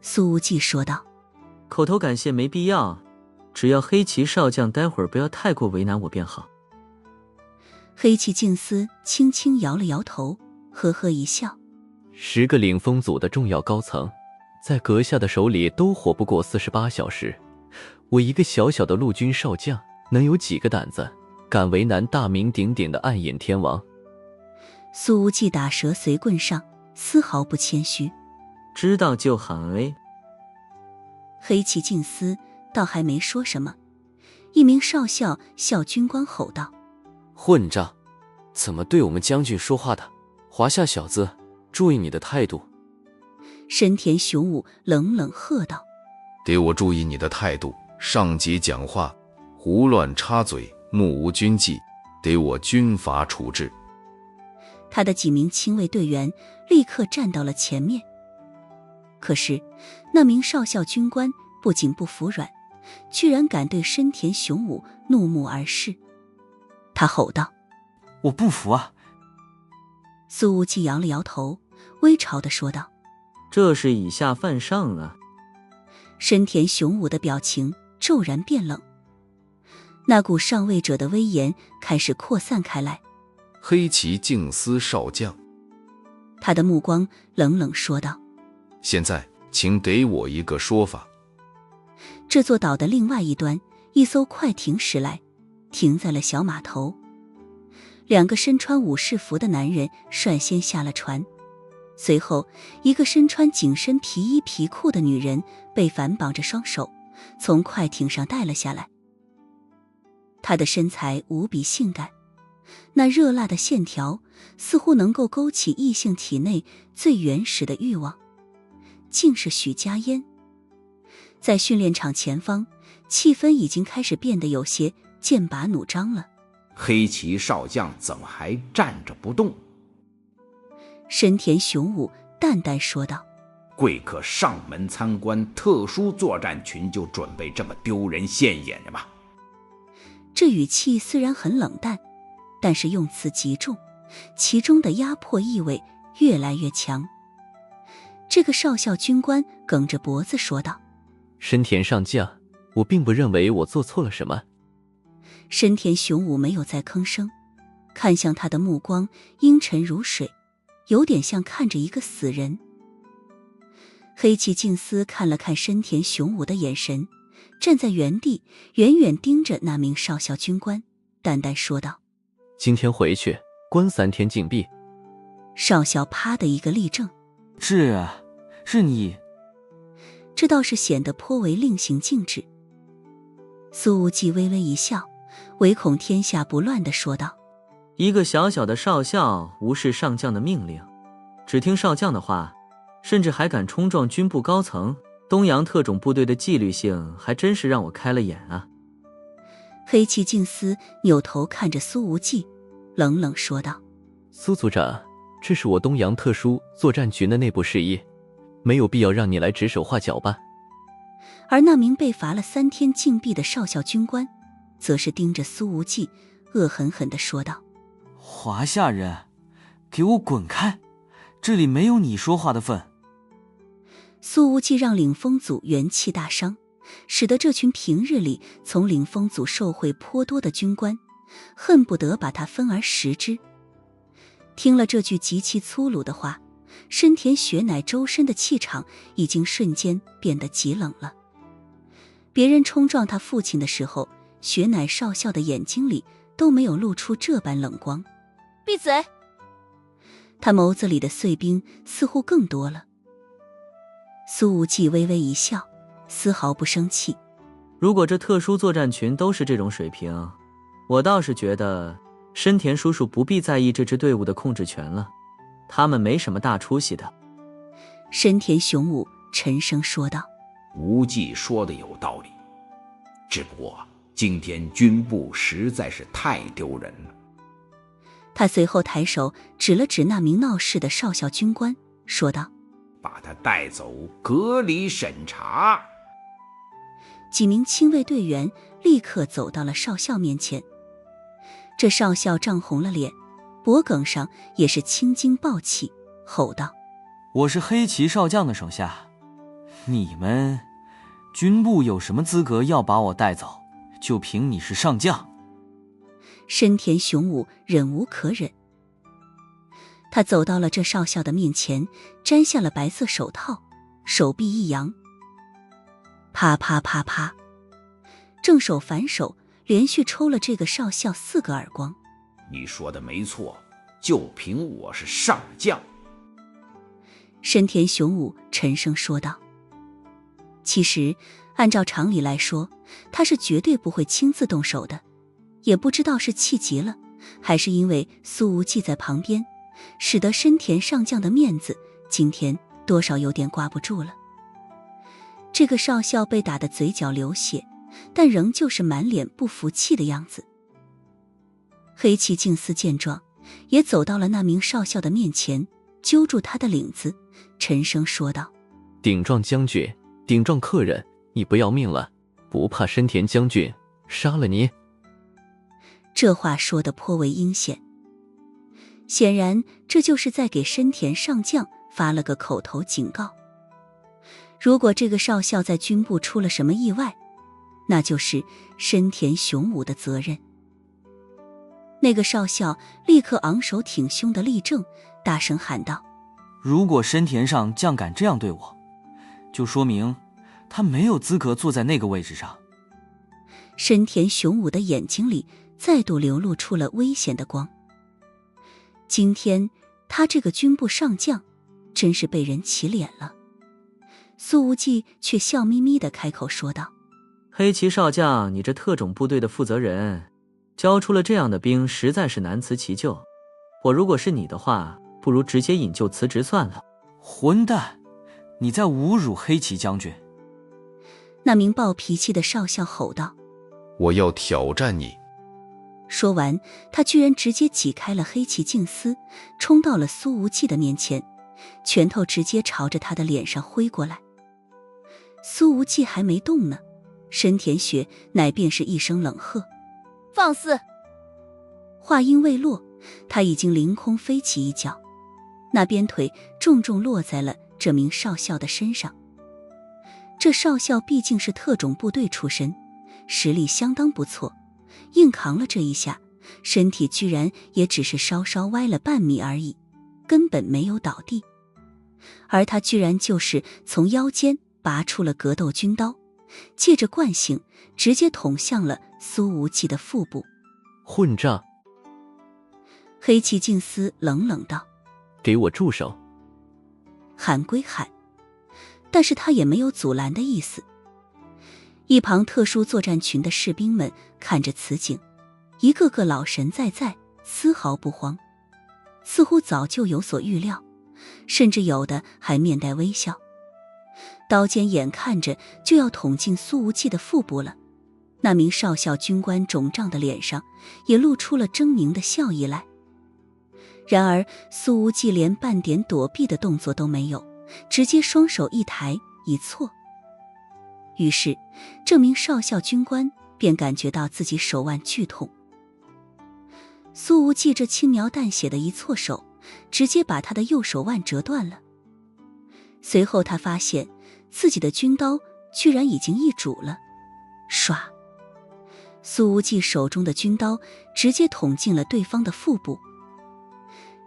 苏无忌说道：口头感谢没必要，只要黑崎少将待会儿不要太过为难我便好。黑崎静司轻轻摇了摇头，呵呵一笑10个领风组的重要高层，在阁下的手里都活不过48小时，我一个小小的陆军少将，能有几个胆子敢为难大名鼎鼎的暗影天王？苏无忌打蛇随棍上，丝毫不谦虚。知道就好哎。黑崎静司倒还没说什么，一名少校校军官吼道：混账，怎么对我们将军说话的？华夏小子，注意你的态度。深田雄武冷冷喝道：给我注意你的态度，上级讲话胡乱插嘴，目无军纪，得我军法处置。他的几名亲卫队员立刻站到了前面。可是那名少校军官不仅不服软，居然敢对深田雄武怒目而视。他吼道：我不服啊！苏无忌摇了摇头，微嘲地说道：这是以下犯上啊！深田雄武的表情骤然变冷，那股上位者的威严开始扩散开来。黑崎静司少将，他的目光冷冷说道：现在请给我一个说法。这座岛的另外一端，一艘快艇驶来，停在了小码头。2个身穿武士服的男人率先下了船，随后一个身穿紧身皮衣皮裤的女人被反绑着双手从快艇上带了下来。她的身材无比性感，那热辣的线条似乎能够勾起异性体内最原始的欲望，竟是许家嫣。在训练场前方，气氛已经开始变得有些剑拔弩张了。黑崎少将怎么还站着不动？深田雄武淡淡说道：贵客上门参观特殊作战群，就准备这么丢人现眼的吗？这语气虽然很冷淡，但是用词极重，其中的压迫意味越来越强。这个少校军官梗着脖子说道：深田上将，我并不认为我做错了什么。深田雄武没有再吭声，看向他的目光阴沉如水，有点像看着一个死人。黑崎静司看了看深田雄武的眼神，站在原地远远盯着那名少校军官，淡淡说道：今天回去关3天禁闭。少校啪的一个立正：是你。这倒是显得颇为令行禁止。苏无忌微微一笑，唯恐天下不乱地说道：一个小小的少校无视上将的命令，只听少将的话，甚至还敢冲撞军部高层，东洋特种部队的纪律性还真是让我开了眼啊。黑崎静司扭头看着苏无忌，冷冷说道：苏组长，这是我东洋特殊作战群的内部事宜，没有必要让你来指手画脚吧。而那名被罚了3天禁闭的少校军官则是盯着苏无忌恶狠狠地说道：华夏人，给我滚开，这里没有你说话的份。苏无忌让领风组元气大伤，使得这群平日里从领风组受贿颇多的军官恨不得把他分而食之。听了这句极其粗鲁的话，深田雪乃周身的气场已经瞬间变得极冷了。别人冲撞他父亲的时候，雪乃少校的眼睛里都没有露出这般冷光。闭嘴！他眸子里的碎冰似乎更多了。苏无忌微微一笑，丝毫不生气。如果这特殊作战群都是这种水平，我倒是觉得深田叔叔不必在意这支队伍的控制权了，他们没什么大出息的。深田雄武沉声说道：无忌说的有道理，只不过今天军部实在是太丢人了。他随后抬手指了指那名闹事的少校军官，说道：把他带走隔离审查。几名亲卫队员立刻走到了少校面前。这少校涨红了脸，脖颈上也是青筋暴起，吼道：我是黑旗少将的手下，你们军部有什么资格要把我带走？就凭你是上将。深田雄武忍无可忍，他走到了这少校的面前，摘下了白色手套，手臂一扬，啪啪啪啪，正手反手连续抽了这个少校4个耳光。你说的没错，就凭我是上将。深田雄武沉声说道。其实按照常理来说，他是绝对不会亲自动手的，也不知道是气急了，还是因为苏无忌在旁边，使得深田上将的面子今天多少有点挂不住了。这个少校被打得嘴角流血，但仍旧是满脸不服气的样子。黑崎敬司见状，也走到了那名少校的面前，揪住他的领子，沉声说道：顶撞将军，顶撞客人，你不要命了？不怕深田将军杀了你？这话说得颇为阴险，显然这就是在给深田上将发了个口头警告。如果这个少校在军部出了什么意外，那就是深田雄武的责任。那个少校立刻昂首挺胸的立正，大声喊道：如果深田上将敢这样对我，就说明他没有资格坐在那个位置上。深田雄武的眼睛里再度流露出了危险的光。今天他这个军部上将真是被人起脸了。苏无忌却笑眯眯地开口说道：黑旗少将，你这特种部队的负责人交出了这样的兵，实在是难辞其咎。我如果是你的话，不如直接引咎辞职算了。混蛋，你在侮辱黑旗将军！那名暴脾气的少校吼道：我要挑战你！说完，他居然直接挤开了黑崎敬司，冲到了苏无忌的面前，拳头直接朝着他的脸上挥过来。苏无忌还没动呢，深田雪乃便是一声冷喝：放肆！话音未落，他已经凌空飞起一脚，那边腿重重落在了这名少校的身上。这少校毕竟是特种部队出身，实力相当不错，硬扛了这一下，身体居然也只是稍稍歪了半米而已，根本没有倒地。而他居然就是从腰间拔出了格斗军刀，借着惯性直接捅向了苏无忌的腹部。混账！黑崎敬司冷冷道：给我住手！喊归喊，但是他也没有阻拦的意思。一旁特殊作战群的士兵们看着此景，一个个老神在在，丝毫不慌，似乎早就有所预料，甚至有的还面带微笑。刀尖眼看着就要捅进苏无忌的腹部了，那名少校军官肿胀的脸上也露出了狰狞的笑意来。然而苏无忌连半点躲避的动作都没有，直接双手一抬一错。于是这名少校军官便感觉到自己手腕剧痛。苏无忌这轻描淡写的一错手，直接把他的右手腕折断了。随后他发现自己的军刀居然已经易主了，唰，苏无忌手中的军刀直接捅进了对方的腹部。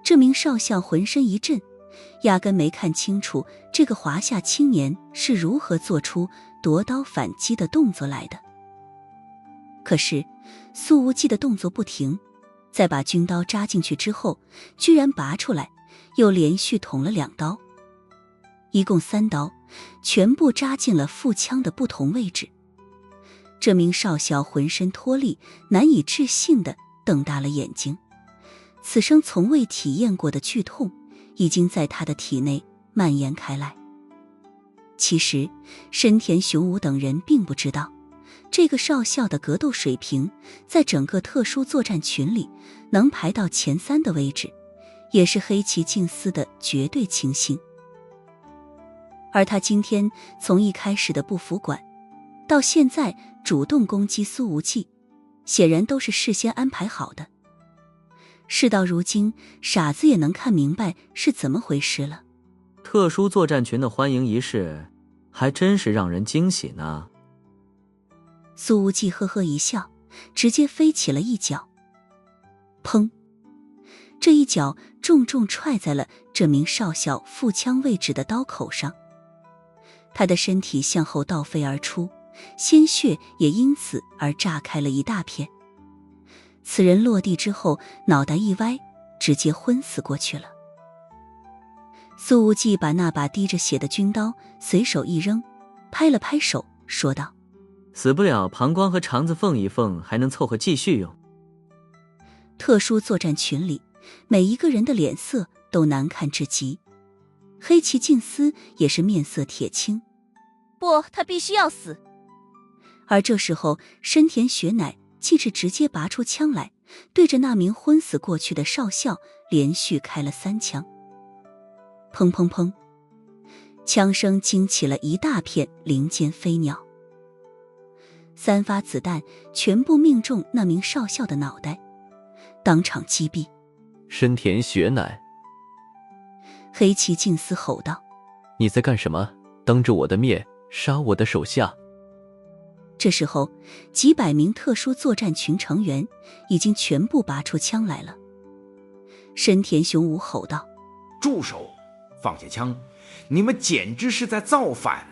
这名少校浑身一震，压根没看清楚这个华夏青年是如何做出夺刀反击的动作来的。可是苏无忌的动作不停，在把军刀扎进去之后，居然拔出来，又连续捅了2刀，一共3刀，全部扎进了腹腔的不同位置。这名少校浑身脱力，难以置信地瞪大了眼睛，此生从未体验过的剧痛已经在他的体内蔓延开来。其实深田雄武等人并不知道，这个少校的格斗水平在整个特殊作战群里能排到前3的位置，也是黑崎敬司的绝对亲信。而他今天从一开始的不服管，到现在主动攻击苏无忌，显然都是事先安排好的。事到如今，傻子也能看明白是怎么回事了。特殊作战群的欢迎仪式还真是让人惊喜呢。苏无忌呵呵一笑，直接飞起了一脚，砰！这一脚重重踹在了这名少校腹腔位置的刀口上，他的身体向后倒飞而出，鲜血也因此而炸开了一大片。此人落地之后，脑袋一歪，直接昏死过去了。苏无忌把那把滴着血的军刀随手一扔，拍了拍手，说道：死不了，膀胱和肠子缝一缝，还能凑合继续用。特殊作战群里，每一个人的脸色都难看至极。黑崎静司也是面色铁青，不，他必须要死。而这时候，深田雪乃竟是直接拔出枪来，对着那名昏死过去的少校连续开了3枪。砰砰砰，枪声惊起了一大片林间飞鸟。3发子弹全部命中那名少校的脑袋，当场击毙。深田雪乃，黑崎静司吼道：你在干什么？当着我的面杀我的手下！这时候，几百名特殊作战群成员已经全部拔出枪来了。深田雄武吼道：住手！放下枪！你们简直是在造反！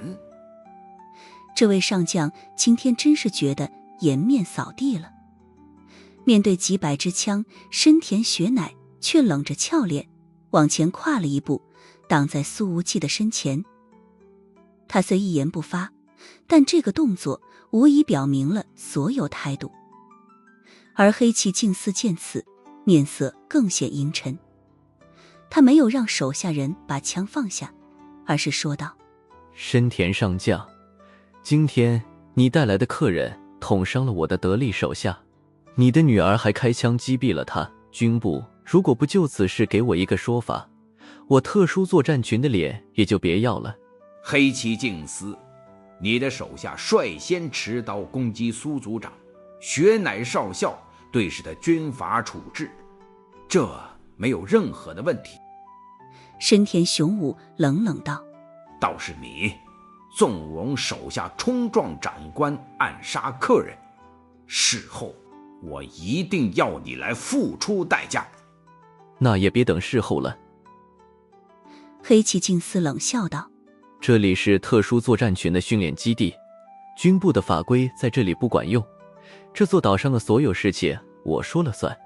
这位上将今天真是觉得颜面扫地了。面对几百支枪，深田雪乃却冷着俏脸往前跨了一步，挡在苏无忌的身前。他虽一言不发，但这个动作无疑表明了所有态度。而黑崎静司见此，面色更显阴沉。他没有让手下人把枪放下，而是说道：深田上将，今天你带来的客人捅伤了我的得力手下，你的女儿还开枪击毙了他。军部如果不就此事给我一个说法，我特殊作战群的脸也就别要了。黑崎静司，你的手下率先持刀攻击苏组长，雪乃少校对使他军法处置，这没有任何的问题。深田雄武冷冷道：倒是你纵容手下冲撞长官，暗杀客人，事后我一定要你来付出代价。那也别等事后了。黑崎静司冷笑道：这里是特殊作战群的训练基地，军部的法规在这里不管用，这座岛上的所有事情我说了算。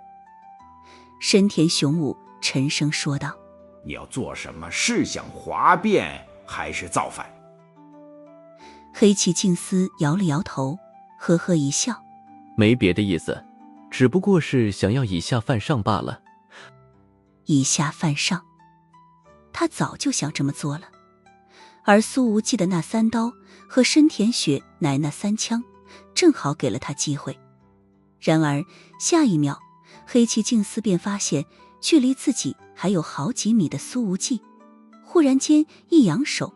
深田雄武沉声说道：你要做什么？是想哗变还是造反？黑崎静司摇了摇头，呵呵一笑：没别的意思，只不过是想要以下犯上罢了。以下犯上，他早就想这么做了。而苏无忌的那3刀和深田雪乃那3枪，正好给了他机会。然而下一秒，黑崎静司便发现距离自己还有好几米的苏无忌，忽然间一扬手。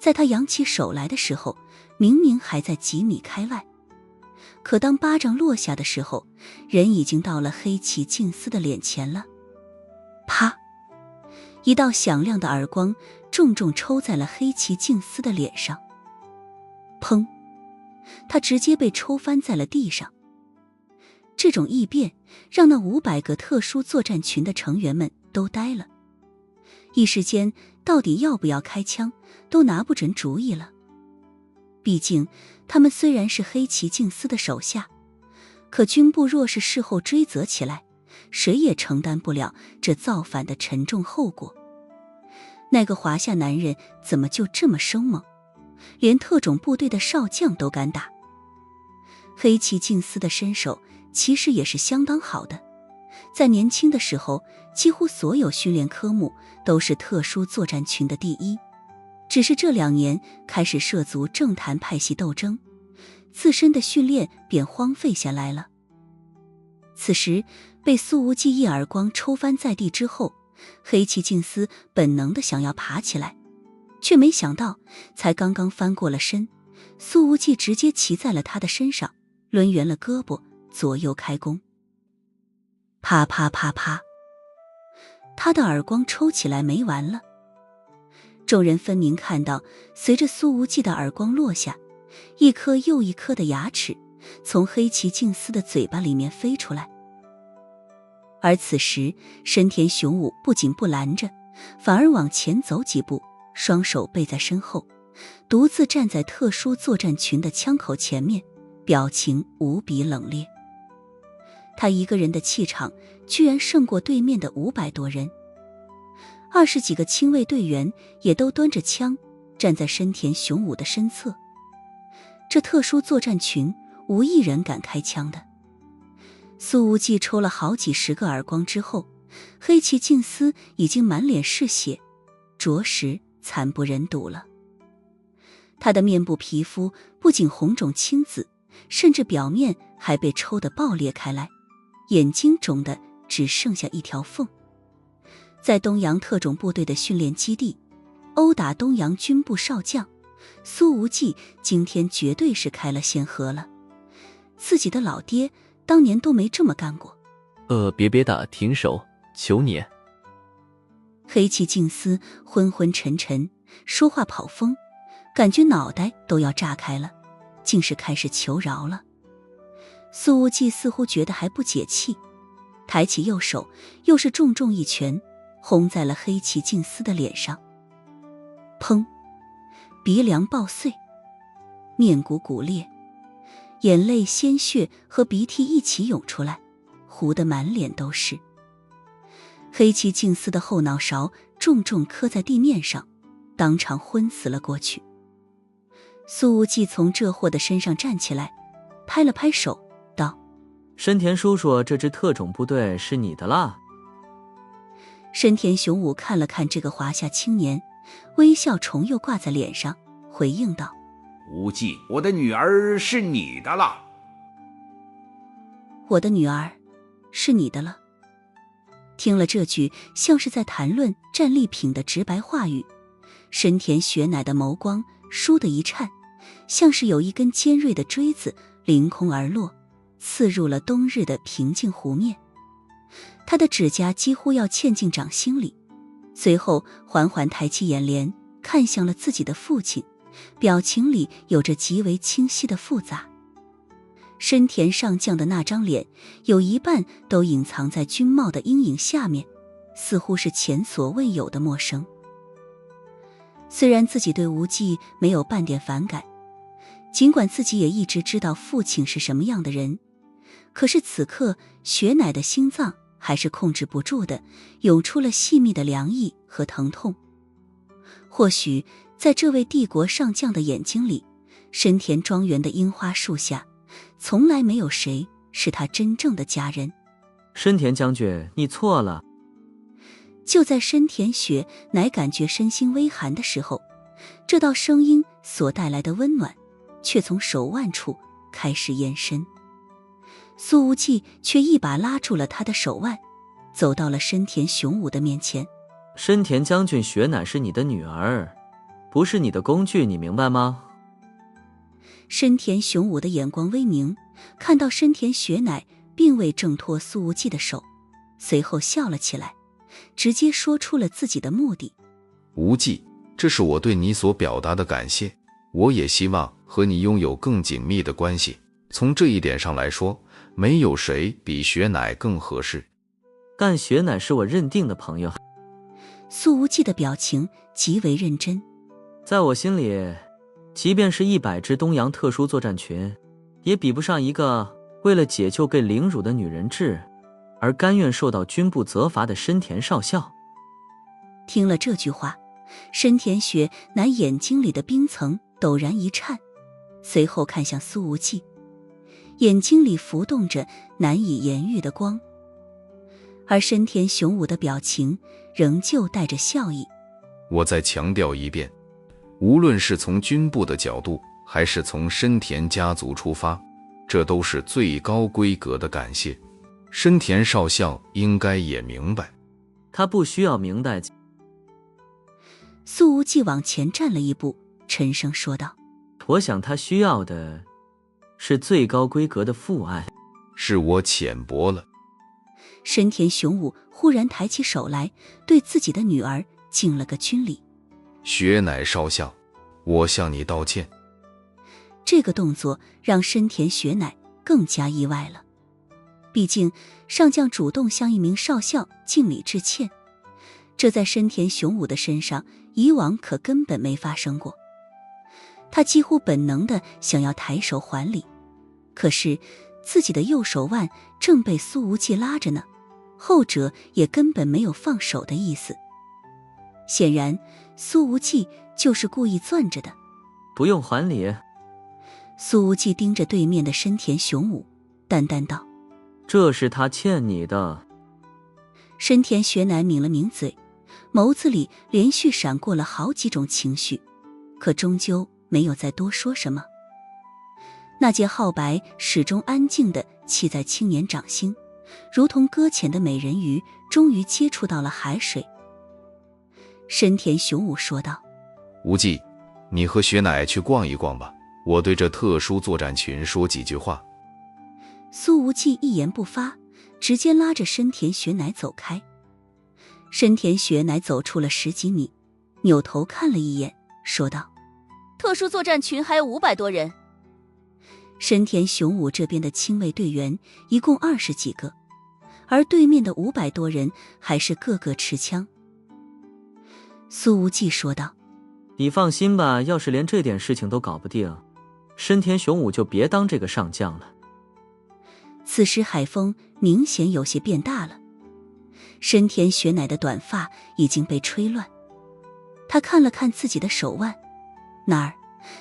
在他扬起手来的时候，明明还在几米开外，可当巴掌落下的时候，人已经到了黑崎静司的脸前了。啪！一道响亮的耳光重重抽在了黑崎静司的脸上。砰！他直接被抽翻在了地上。这种异变让那500个特殊作战群的成员们都呆了，一时间到底要不要开枪都拿不准主意了。毕竟他们虽然是黑崎静司的手下，可军部若是事后追责起来，谁也承担不了这造反的沉重后果。那个华夏男人怎么就这么生猛，连特种部队的少将都敢打？黑崎静司的身手其实也是相当好的，在年轻的时候，几乎所有训练科目都是特殊作战群的第一。只是这2年开始涉足政坛派系斗争，自身的训练便荒废下来了。此时被苏无忌一耳光抽翻在地之后，黑崎静司本能的想要爬起来，却没想到才刚刚翻过了身，苏无忌直接骑在了他的身上，抡圆了胳膊，左右开弓。啪啪啪啪，他的耳光抽起来没完了。众人分明看到，随着苏无忌的耳光落下，一颗又一颗的牙齿从黑崎净司的嘴巴里面飞出来。而此时深田雄武不仅不拦着，反而往前走几步，双手背在身后，独自站在特殊作战群的枪口前面，表情无比冷冽。他一个人的气场居然胜过对面的500多人，20几个亲卫队员也都端着枪站在深田雄武的身侧。这特殊作战群无一人敢开枪的。苏无忌抽了好几十个耳光之后，黑崎净司已经满脸是血，着实惨不忍睹了。他的面部皮肤不仅红肿青紫，甚至表面还被抽得爆裂开来，眼睛肿得只剩下一条缝。在东洋特种部队的训练基地，殴打东洋军部少将，苏无忌今天绝对是开了先河了。自己的老爹当年都没这么干过。别打，停手，求你。黑崎净司昏昏沉沉，说话跑风，感觉脑袋都要炸开了，竟是开始求饶了。苏无忌似乎觉得还不解气，抬起右手，又是重重一拳轰在了黑崎净司的脸上。砰！鼻梁爆碎，面骨骨裂，眼泪、鲜血和鼻涕一起涌出来，糊得满脸都是。黑崎净司的后脑勺重重磕在地面上，当场昏死了过去。苏无忌从这货的身上站起来，拍了拍手道：深田叔叔，这支特种部队是你的啦。深田雄武看了看这个华夏青年，微笑重又挂在脸上，回应道：无忌，我的女儿是你的了。我的女儿是你的了。听了这句像是在谈论战利品的直白话语，深田雪乃的眸光倏地一颤，像是有一根尖锐的锥子凌空而落，刺入了冬日的平静湖面。他的指甲几乎要嵌进掌心里，随后缓缓抬起眼帘，看向了自己的父亲，表情里有着极为清晰的复杂。深田上将的那张脸有一半都隐藏在军帽的阴影下面，似乎是前所未有的陌生。虽然自己对无忌没有半点反感，尽管自己也一直知道父亲是什么样的人，可是此刻雪乃的心脏还是控制不住的涌出了细密的凉意和疼痛。或许在这位帝国上将的眼睛里，深田庄园的樱花树下从来没有谁是他真正的家人。深田将军，你错了。就在深田雪乃感觉身心微寒的时候，这道声音所带来的温暖却从手腕处开始延伸。苏无忌却一把拉住了他的手腕，走到了深田雄武的面前。深田将军，雪乃是你的女儿，不是你的工具，你明白吗？深田雄武的眼光微明，看到深田雪乃并未挣脱苏无忌的手，随后笑了起来，直接说出了自己的目的。无忌，这是我对你所表达的感谢，我也希望和你拥有更紧密的关系。从这一点上来说，没有谁比雪乃更合适。但雪乃是我认定的朋友。苏无忌的表情极为认真。在我心里，即便是100支东洋特殊作战群，也比不上一个为了解救被凌辱的女人质而甘愿受到军部责罚的深田少校。听了这句话，深田雪乃眼睛里的冰层陡然一颤，随后看向苏无忌，眼睛里浮动着难以言喻的光。而深田雄武的表情仍旧带着笑意。我再强调一遍，无论是从军部的角度，还是从深田家族出发，这都是最高规格的感谢。深田少校应该也明白。他不需要明白。苏无忌往前站了一步，沉声说道：我想他需要的是最高规格的父爱。是我浅薄了。深田雄武忽然抬起手来，对自己的女儿敬了个军礼。雪乃少校，我向你道歉。这个动作让深田雪乃更加意外了。毕竟上将主动向一名少校敬礼致歉，这在深田雄武的身上以往可根本没发生过。他几乎本能地想要抬手还礼，可是自己的右手腕正被苏无忌拉着呢，后者也根本没有放手的意思。显然苏无忌就是故意攥着的。不用还礼。苏无忌盯着对面的深田雄武，淡淡道：这是他欠你的。深田雪乃抿了抿嘴，眸子里连续闪过了好几种情绪，可终究没有再多说什么。那截皓白始终安静地栖在青年掌心，如同搁浅的美人鱼终于接触到了海水。深田雄武说道：无忌，你和雪乃去逛一逛吧，我对这特殊作战群说几句话。苏无忌一言不发，直接拉着深田雪乃走开。深田雪乃走出了10几米，扭头看了一眼，说道：特殊作战群还有500多人。深田雄武这边的亲卫队员一共20几个，而对面的500多人还是个个持枪。苏无忌说道：你放心吧，要是连这点事情都搞不定，深田雄武就别当这个上将了。此时海风明显有些变大了，深田雪乃的短发已经被吹乱。他看了看自己的手腕，那儿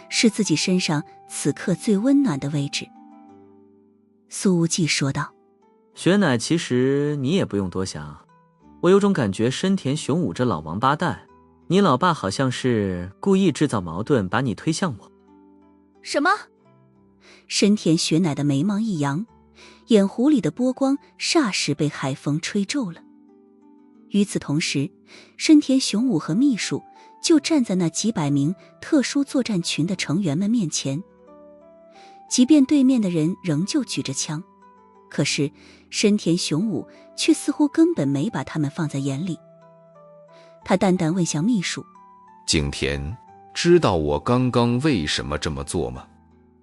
是自己身上此刻最温暖的位置。苏无忌说道：雪乃，其实你也不用多想，我有种感觉深田雄武这老王八蛋，你老爸好像是故意制造矛盾把你推向我。什么？深田雪乃的眉毛一扬，眼湖里的波光霎时被海风吹皱了。与此同时，深田雄武和秘书就站在那几百名特殊作战群的成员们面前。即便对面的人仍旧举着枪，可是深田雄武却似乎根本没把他们放在眼里。他淡淡问向秘书：景田，知道我刚刚为什么这么做吗？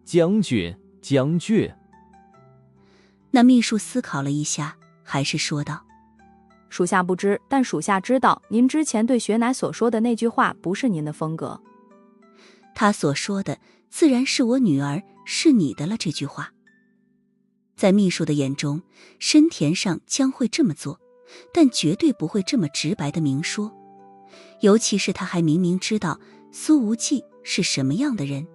将军，将军。那秘书思考了一下，还是说道：属下不知，但属下知道您之前对雪乃所说的那句话不是您的风格。他所说的自然是我女儿是你的了这句话。在秘书的眼中，深田上将会这么做，但绝对不会这么直白的明说，尤其是他还明明知道苏无忌是什么样的人，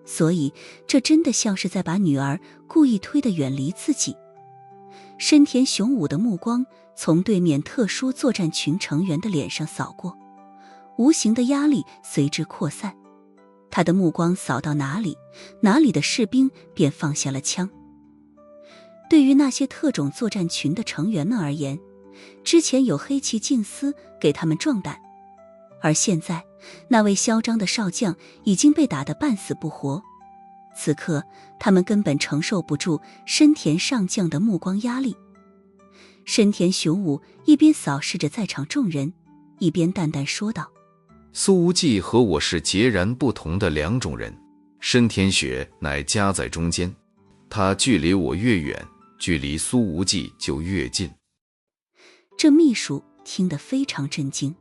所以这真的像是在把女儿故意推得远离自己。深田雄武的目光从对面特殊作战群成员的脸上扫过，无形的压力随之扩散。他的目光扫到哪里，哪里的士兵便放下了枪。对于那些特种作战群的成员们而言，之前有黑崎敬司给他们壮胆，而现在那位嚣张的少将已经被打得半死不活。此刻他们根本承受不住深田上将的目光压力。深田雄武一边扫视着在场众人，一边淡淡说道：苏无忌和我是截然不同的两种人，深田雪乃夹在中间，他距离我越远，距离苏无忌就越近。这秘书听得非常震惊，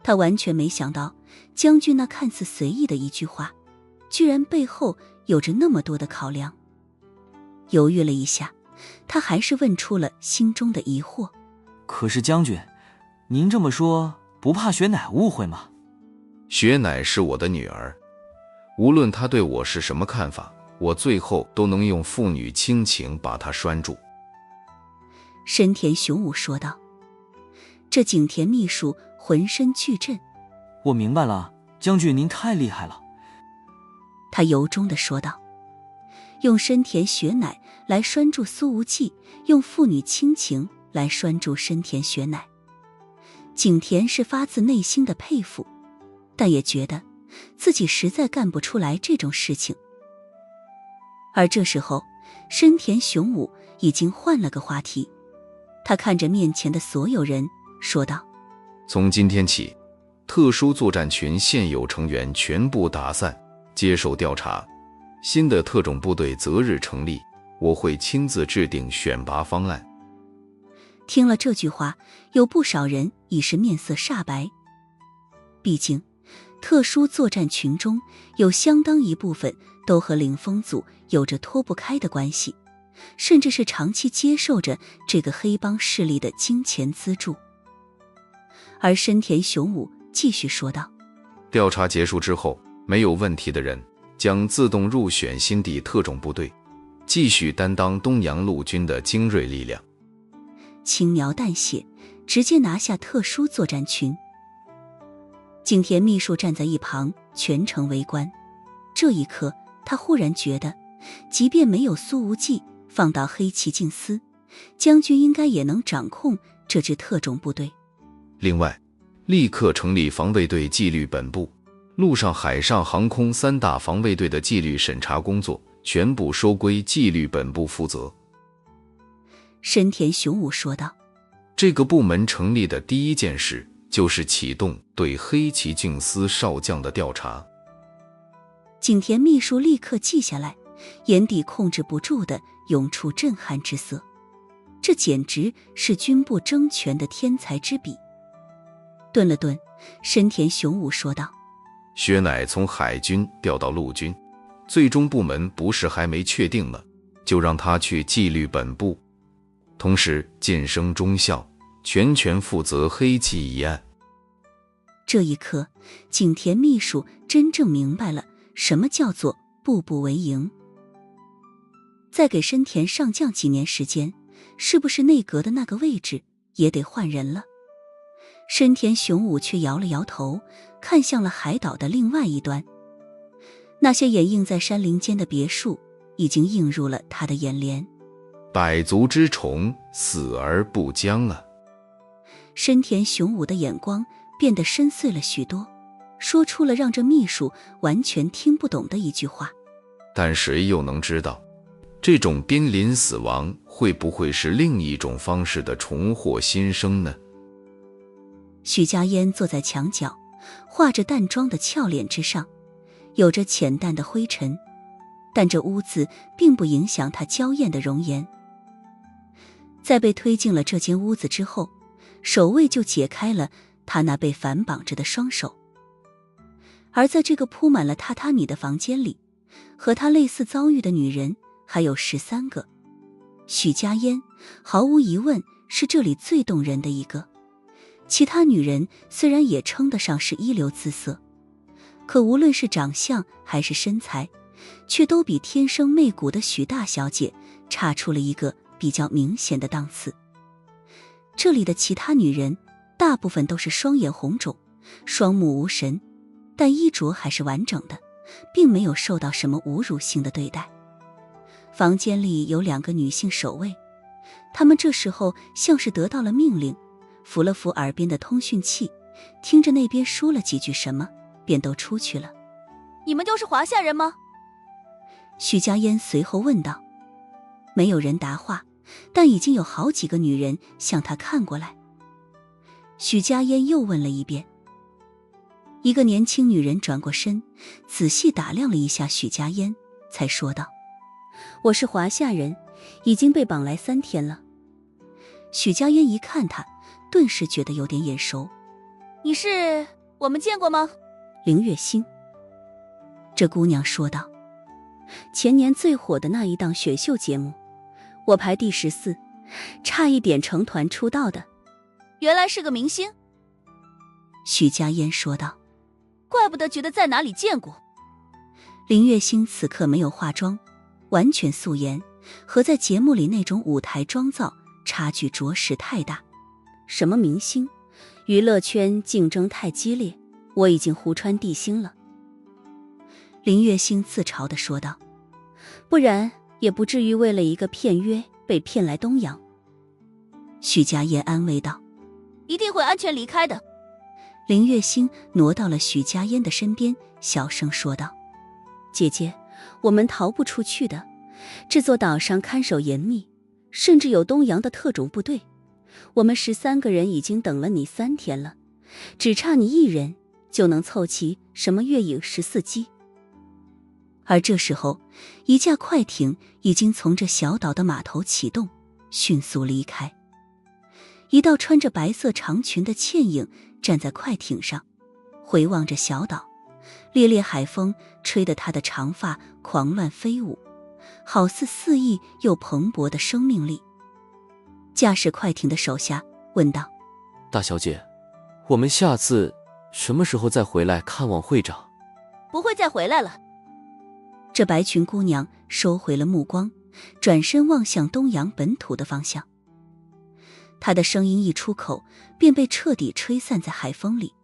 他完全没想到将军那看似随意的一句话，居然背后有着那么多的考量。犹豫了一下，他还是问出了心中的疑惑：可是将军，您这么说不怕雪乃误会吗？雪乃是我的女儿，无论她对我是什么看法，我最后都能用父女亲情把她拴住。深田雄武说道。这景田秘书浑身巨震：我明白了，将军您太厉害了。他由衷地说道。用深田雪乃来拴住苏无忌，用父女亲情来拴住深田雪乃。景甜是发自内心的佩服，但也觉得自己实在干不出来这种事情。而这时候，深田雄武已经换了个话题，他看着面前的所有人说道：从今天起，特殊作战群现有成员全部打散，接受调查，新的特种部队择日成立，我会亲自制定选拔方案。听了这句话，有不少人已是面色煞白。毕竟特殊作战群中有相当一部分都和领风组有着脱不开的关系，甚至是长期接受着这个黑帮势力的金钱资助。而深田雄武继续说道：调查结束之后，没有问题的人将自动入选新地特种部队，继续担当东洋陆军的精锐力量。轻描淡写，直接拿下特殊作战群。景田秘书站在一旁全程围观，这一刻他忽然觉得，即便没有苏无忌放到黑崎静司，将军应该也能掌控这支特种部队。另外，立刻成立防卫队纪律本部，陆上海上航空3大防卫队的纪律审查工作全部收归纪律本部负责。深田雄武说道：这个部门成立的第一件事就是启动对黑崎静司少将的调查。景田秘书立刻记下来，眼底控制不住地涌出震撼之色，这简直是军部争权的天才之笔。顿了顿，深田雄武说道：薛乃从海军调到陆军，最终部门不是还没确定吗？就让他去纪律本部，同时晋升中校，全权负责黑崎一案。这一刻，景田秘书真正明白了什么叫做步步为营。再给深田上将几年时间，是不是内阁的那个位置也得换人了？深田雄武却摇了摇头，看向了海岛的另外一端。那些掩映在山林间的别墅已经映入了他的眼帘。百足之虫，死而不僵啊！深田雄武的眼光变得深邃了许多，说出了让这秘书完全听不懂的一句话。但谁又能知道，这种濒临死亡会不会是另一种方式的重获新生呢？许家烟坐在墙角，画着淡妆的俏脸之上有着浅淡的灰尘，但这污渍并不影响她娇艳的容颜。在被推进了这间屋子之后，守卫就解开了她那被反绑着的双手。而在这个铺满了榻榻米的房间里，和她类似遭遇的女人还有13个。许家烟毫无疑问是这里最动人的一个，其他女人虽然也称得上是一流姿色，可无论是长相还是身材，却都比天生媚骨的许大小姐差出了一个比较明显的档次。这里的其他女人大部分都是双眼红肿，双目无神，但衣着还是完整的，并没有受到什么侮辱性的对待。房间里有2个女性守卫，她们这时候像是得到了命令，扶了扶耳边的通讯器，听着那边说了几句什么，便都出去了。你们都是华夏人吗？许家烟随后问道。没有人答话，但已经有好几个女人向他看过来。许家烟又问了一遍。一个年轻女人转过身，仔细打量了一下许家烟，才说道：我是华夏人，已经被绑来3天了。许家烟一看他，顿时觉得有点眼熟。你是我们见过吗？林月星。这姑娘说道。前年最火的那一档选秀节目，我排第14，差一点成团出道的。原来是个明星。许家烟说道。怪不得觉得在哪里见过。林月星此刻没有化妆，完全素颜，和在节目里那种舞台妆造差距着实太大。什么明星？娱乐圈竞争太激烈，我已经湖穿地心了。林月星自嘲地说道。不然也不至于为了一个片约被骗来东洋。许家燕安慰道。一定会安全离开的。林月星挪到了许家嫣的身边，小声说道：姐姐，我们逃不出去的。这座岛上看守严密，甚至有东洋的特种部队。我们13个人已经等了你3天了，只差你1人就能凑齐什么月影14机。而这时候，一架快艇已经从这小岛的码头启动，迅速离开。一道穿着白色长裙的倩影站在快艇上，回望着小岛，烈烈海风吹得她的长发狂乱飞舞，好似肆意又蓬勃的生命力。驾驶快艇的手下问道：大小姐，我们下次什么时候再回来看望会长？不会再回来了。这白裙姑娘收回了目光，转身望向东洋本土的方向。她的声音一出口，便被彻底吹散在海风里。